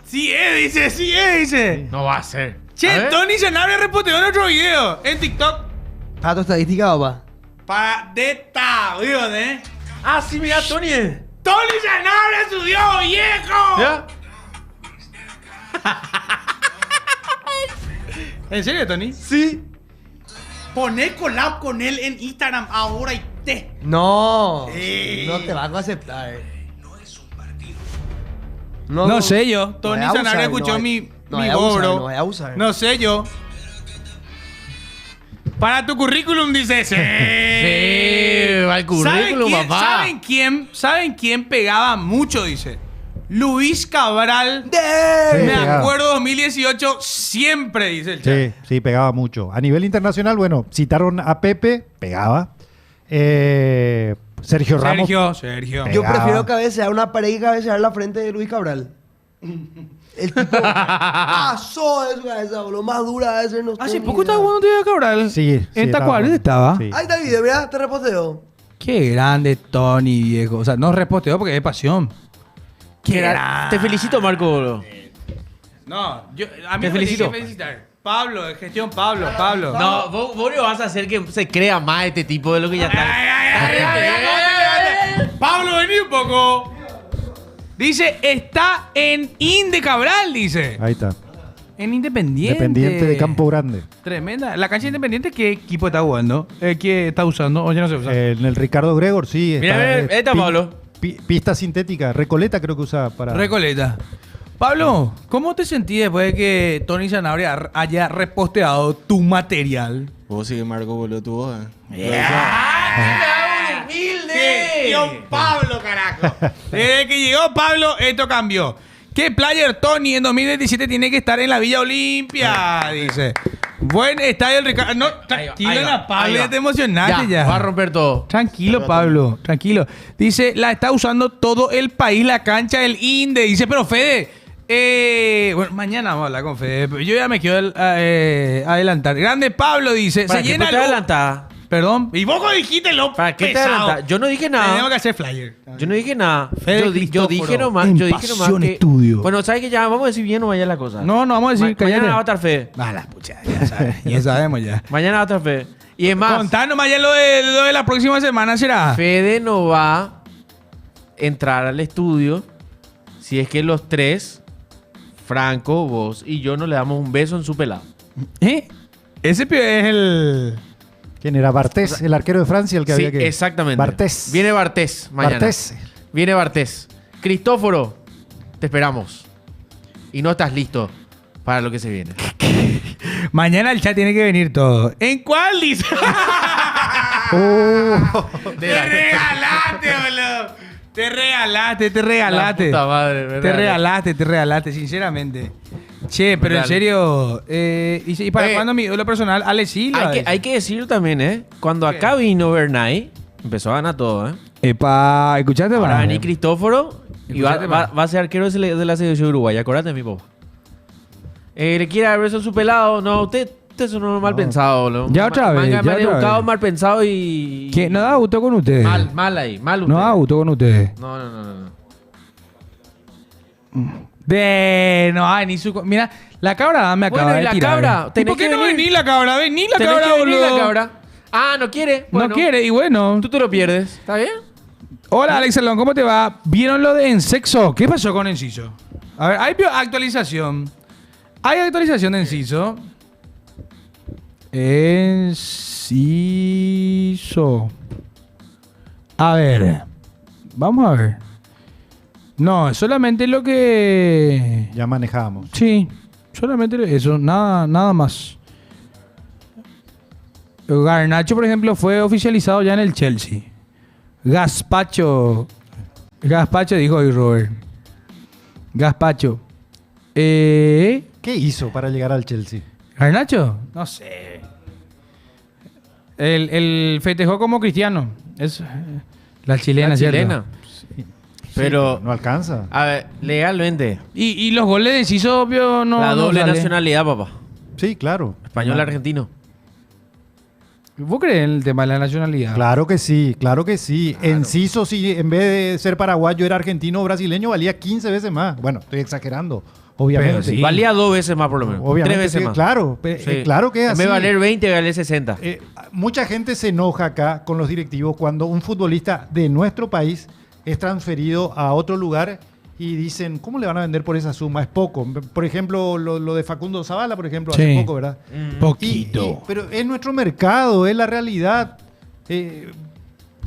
Sí dice. No va a ser. Che, A ver. Tony Sanabria reposteó en otro video en TikTok. ¿Para tu estadística, papá? Para detalle, ¿eh? Ah, sí, mira, Tony. Tony Sanabria subió, viejo. ¿Ya? ¿En serio, Tony? Sí. Poné collab con él en Instagram ahora y te. No. Sí. No te van a aceptar. No sé yo. Tony vaya a Sanabria abusar, escuchó no mi vaya a abusar, gobro. no vaya a abusar. No sé yo. Para tu currículum dice sí. Sí, va el currículum, papá. ¿Saben quién pegaba mucho? Dice. Luis Cabral. ¡De! Me pegaba. acuerdo 2018 siempre, dice el chat. Sí, pegaba mucho. A nivel internacional, bueno, citaron a Pepe, pegaba. Sergio Ramos. Sergio. Yo Pegaba. prefiero cabecear una pared y cabecear la frente de Luis Cabral. El tipo pasó de su cabeza, lo más dura de ser no. Hace poco estaba jugando Luis Cabral. Sí. En estaba Tacuarí jugando. estaba. Sí. Ahí está el video, mira, te reposteo. Qué grande Tony, viejo. O sea, no reposteó porque es pasión. Te felicito, Marco. No, yo, a mí Te me felicito. tiene que felicitar. Pablo, de gestión Pablo. No, vos le vas a hacer que se crea más este tipo de lo que ya está. Pablo, vení un poco. Dice, está en Inde Cabral, dice. Ahí está. En Independiente. Dependiente de Campo Grande. Tremenda. La cancha Independiente, ¿qué equipo está jugando? ¿Qué está usando? O ya no se usa. En el Ricardo Gregor, sí. Mira, esta, Pablo. Pista sintética. Recoleta creo que usa para... Recoleta. Pablo, ¿cómo te sentí después de que Tony Sanabria haya reposteado tu material? Vos sí que Marco volvió tu voz, ¡Gestión Pablo, carajo! Desde que llegó Pablo, esto cambió. ¿Qué player Tony en 2017 tiene que estar en la Villa Olimpia? Dice. Buen estadio el Ricardo. No, tranquilo, ahí va, la Pablo, ahí va. ya te emocionaste ya. Va a romper todo. Tranquilo, Pablo, tranquilo. Dice, la está usando todo el país, la cancha del Inde. Dice, pero Fede, bueno, mañana vamos a hablar con Fede. Yo ya me quiero adelantar. Grande Pablo dice, ¿Para se qué llena te el... adelantás? Perdón. Y vos dijiste lo ¿Para qué te pesado. adelantás? Yo no dije Tenemos nada. que hacer flyer. Yo no dije nada. Fede Yo Cristóforo, dije nomás. en Yo dije nomás Pasión que. Estudio. Bueno, ¿sabes que ya vamos a decir bien o vaya la cosa? No vamos a decir, cállate. Mañana va a estar Fede. Ah, la pucha, ya sabes, ya sabemos ya. Mañana va a estar Fede. Y es más, Contanos más ya lo de la próxima semana será. Fede no va a entrar al estudio si es que los tres, Franco, vos y yo, nos le damos un beso en su pelado. ¿Eh? Ese pibe es el... ¿Quién era? Bartés, el arquero de Francia, el que Sí, había que... exactamente. Bartés. Viene Bartés mañana. Bartés. Viene Bartés. Cristóforo, te esperamos. Y no estás listo para lo que se viene. Mañana el chat tiene que venir todo. ¿En cuál dice? Te regalaste, boludo. Te regalaste. La puta madre, ¿verdad? Te regalaste, sinceramente. Che, pero en Dale. serio, dice, ¿y para Oye, cuándo mi lo personal? Ale Silva. Hay que decirlo también, ¿eh? Cuando ¿Qué? acá vino Bernay, empezó a ganar todo, ¿eh? Epa, ¿escuchaste? Ahora va? venir Cristóforo y Escuchate, va a ser arquero de la selección de Uruguay. Acordate, mi papá. Le quiere dar beso a su pelado. No, usted es un mal pensado, boludo. Ya otra vez, ya Mal otra educado, vez. mal pensado y... Que no da gusto con ustedes. Mal ahí, mal usted. No da gusto con ustedes. No. No hay ni su... Mira, la cabra me acaba Bueno, de y la tirar. cabra. ¿Y Tenés por qué que no venir. vení la cabra? Vení la Tenés cabra, que venir boludo. la cabra. Ah, no quiere. Bueno, No quiere, y bueno. Tú te lo pierdes. ¿Está bien? Hola, Alex Salón, ¿cómo te va? ¿Vieron lo de Ensexo? ¿Qué pasó con Enciso? A ver, hay actualización. Hay actualización de Enciso. Enciso. A ver. Vamos a ver. No, es solamente lo que... Ya manejábamos. Sí, solamente eso, nada más. Garnacho, por ejemplo, fue oficializado ya en el Chelsea. Gazpacho dijo hoy Robert. Gazpacho. ¿Qué hizo para llegar al Chelsea? ¿Garnacho? No sé. El festejó como cristiano. Es la chilena, La ¿cierto? chilena. Pero, No alcanza. a ver, legalmente. Y los goles de Enciso, obvio, no. la no doble sale. nacionalidad, papá. Sí, claro. Español argentino. ¿Vos crees en el tema de la nacionalidad? Claro que sí, claro que sí. Enciso, si en vez de ser paraguayo era argentino o brasileño, valía 15 veces más. Bueno, estoy exagerando, obviamente. Pero sí. Valía 2 veces más, por lo menos. Obviamente, 3 veces sí, más. claro, Sí. claro que es En así. vez de valer 20, vale 60. Mucha gente se enoja acá con los directivos cuando un futbolista de nuestro país es transferido a otro lugar y dicen, ¿cómo le van a vender por esa suma? Es poco. Por ejemplo, lo de Facundo Zavala, por ejemplo, hace Sí. poco, ¿verdad? Poquito. Pero es nuestro mercado, es la realidad.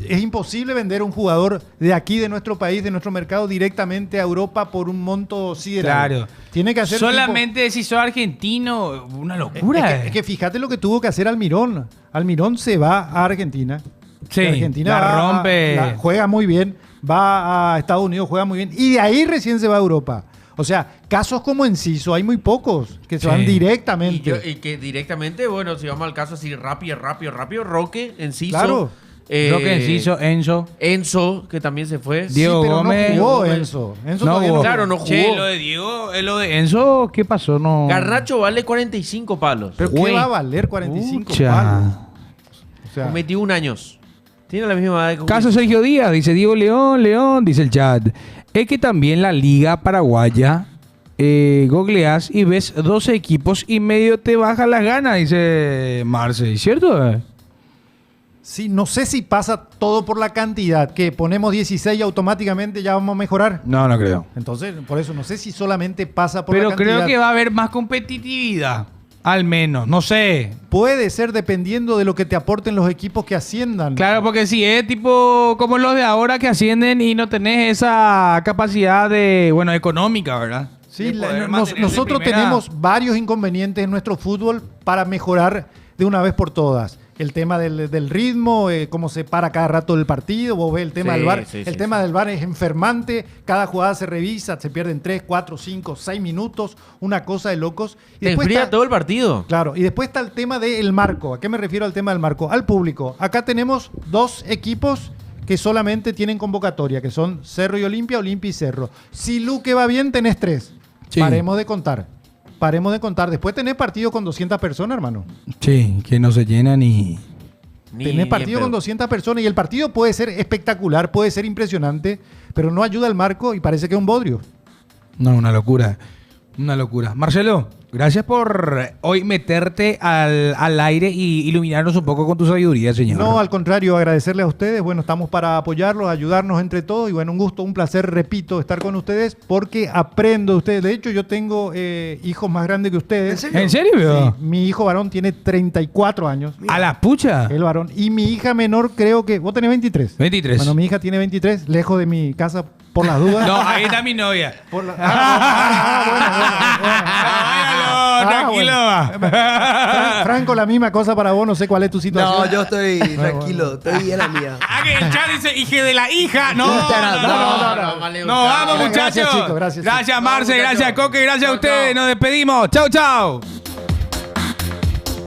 Es imposible vender un jugador de aquí, de nuestro país, de nuestro mercado, directamente a Europa por un monto sideral. Claro. Tiene que hacer Solamente si sos argentino, una tipo- locura. Es que fíjate lo que tuvo que hacer Almirón. Almirón se va a Argentina. Sí, Que Argentina la va rompe. juega muy bien, va a Estados Unidos, juega muy bien, y de ahí recién se va a Europa. O sea, casos como Enciso hay muy pocos que se Sí. van directamente. Y que directamente, bueno, si vamos al caso así rápido, Roque, Enciso. Claro. Roque, Enciso, Enzo. Enzo, que también se fue. Sí, Diego pero Gómez. no jugó Gómez. Enzo. Enzo No todavía jugó. Claro, no jugó. Che, lo de Diego, lo de Enzo, ¿qué pasó? No. Garnacho vale 45 palos. Pero Güey. ¿qué va a valer 45 Pucha. palos? O sea, Con 21 años. Tiene la misma edad que Caso Sergio Díaz, dice Diego León, dice el chat. Es que también la liga paraguaya, googleás y ves 12 equipos y medio te baja las ganas, dice Marce, ¿cierto? sí, no sé si pasa todo por la cantidad, que ponemos 16 y automáticamente ya vamos a mejorar. No, no creo. Entonces, por eso, no sé si solamente pasa por Pero la cantidad. creo que va a haber más competitividad, al menos, no sé. Puede ser dependiendo de lo que te aporten los equipos que asciendan. Claro, porque si es tipo como los de ahora que ascienden y no tenés esa capacidad de, bueno, económica, ¿verdad? Sí, De poder mantenerse nosotros en primera. tenemos varios inconvenientes en nuestro fútbol para mejorar de una vez por todas. El tema del ritmo, cómo se para cada rato el partido, vos ves el tema Sí, del VAR. sí, El sí, tema del VAR es enfermante, cada jugada se revisa, se pierden 3, 4, 5, 6 minutos, una cosa de locos. Y Te después enfría está- todo el partido. Claro, y después está el tema del marco. ¿A qué me refiero al tema del marco? Al público. Acá tenemos 2 equipos que solamente tienen convocatoria, que son Cerro y Olimpia, Olimpia y Cerro. Si Luque va bien, tenés 3. Sí. Paremos de contar. Paremos de contar. Después tenés partido con 200 personas, hermano. Sí, que no se llenan y... Tenés partido con 200 personas y el partido puede ser espectacular, puede ser impresionante, pero no ayuda al marco y parece que es un bodrio. No, una locura. Una locura. Marcelo, gracias por hoy meterte al aire y iluminarnos un poco con tu sabiduría, señor. No, al contrario, agradecerles a ustedes. Bueno, estamos para apoyarlos, ayudarnos entre todos. Y bueno, un gusto, un placer, repito, estar con ustedes porque aprendo de ustedes. De hecho, yo tengo hijos más grandes que ustedes. ¿En serio? ¿En serio, veo? Sí, mi hijo varón tiene 34 años. A la pucha. El varón. Y mi hija menor creo que... ¿Vos tenés 23? 23. Bueno, mi hija tiene 23, lejos de mi casa por las dudas. No, ahí está mi novia. Por la- Tranquilo, Franco, la misma cosa para vos, no sé cuál es tu situación. No, yo estoy tranquilo, estoy en la mía. Ah, que el chat dice hije de la hija. No, No, no, vamos, muchachos. Gracias, chicos, gracias. Gracias, Marce, gracias, Coque, gracias a ustedes. Nos despedimos. Chau, chau.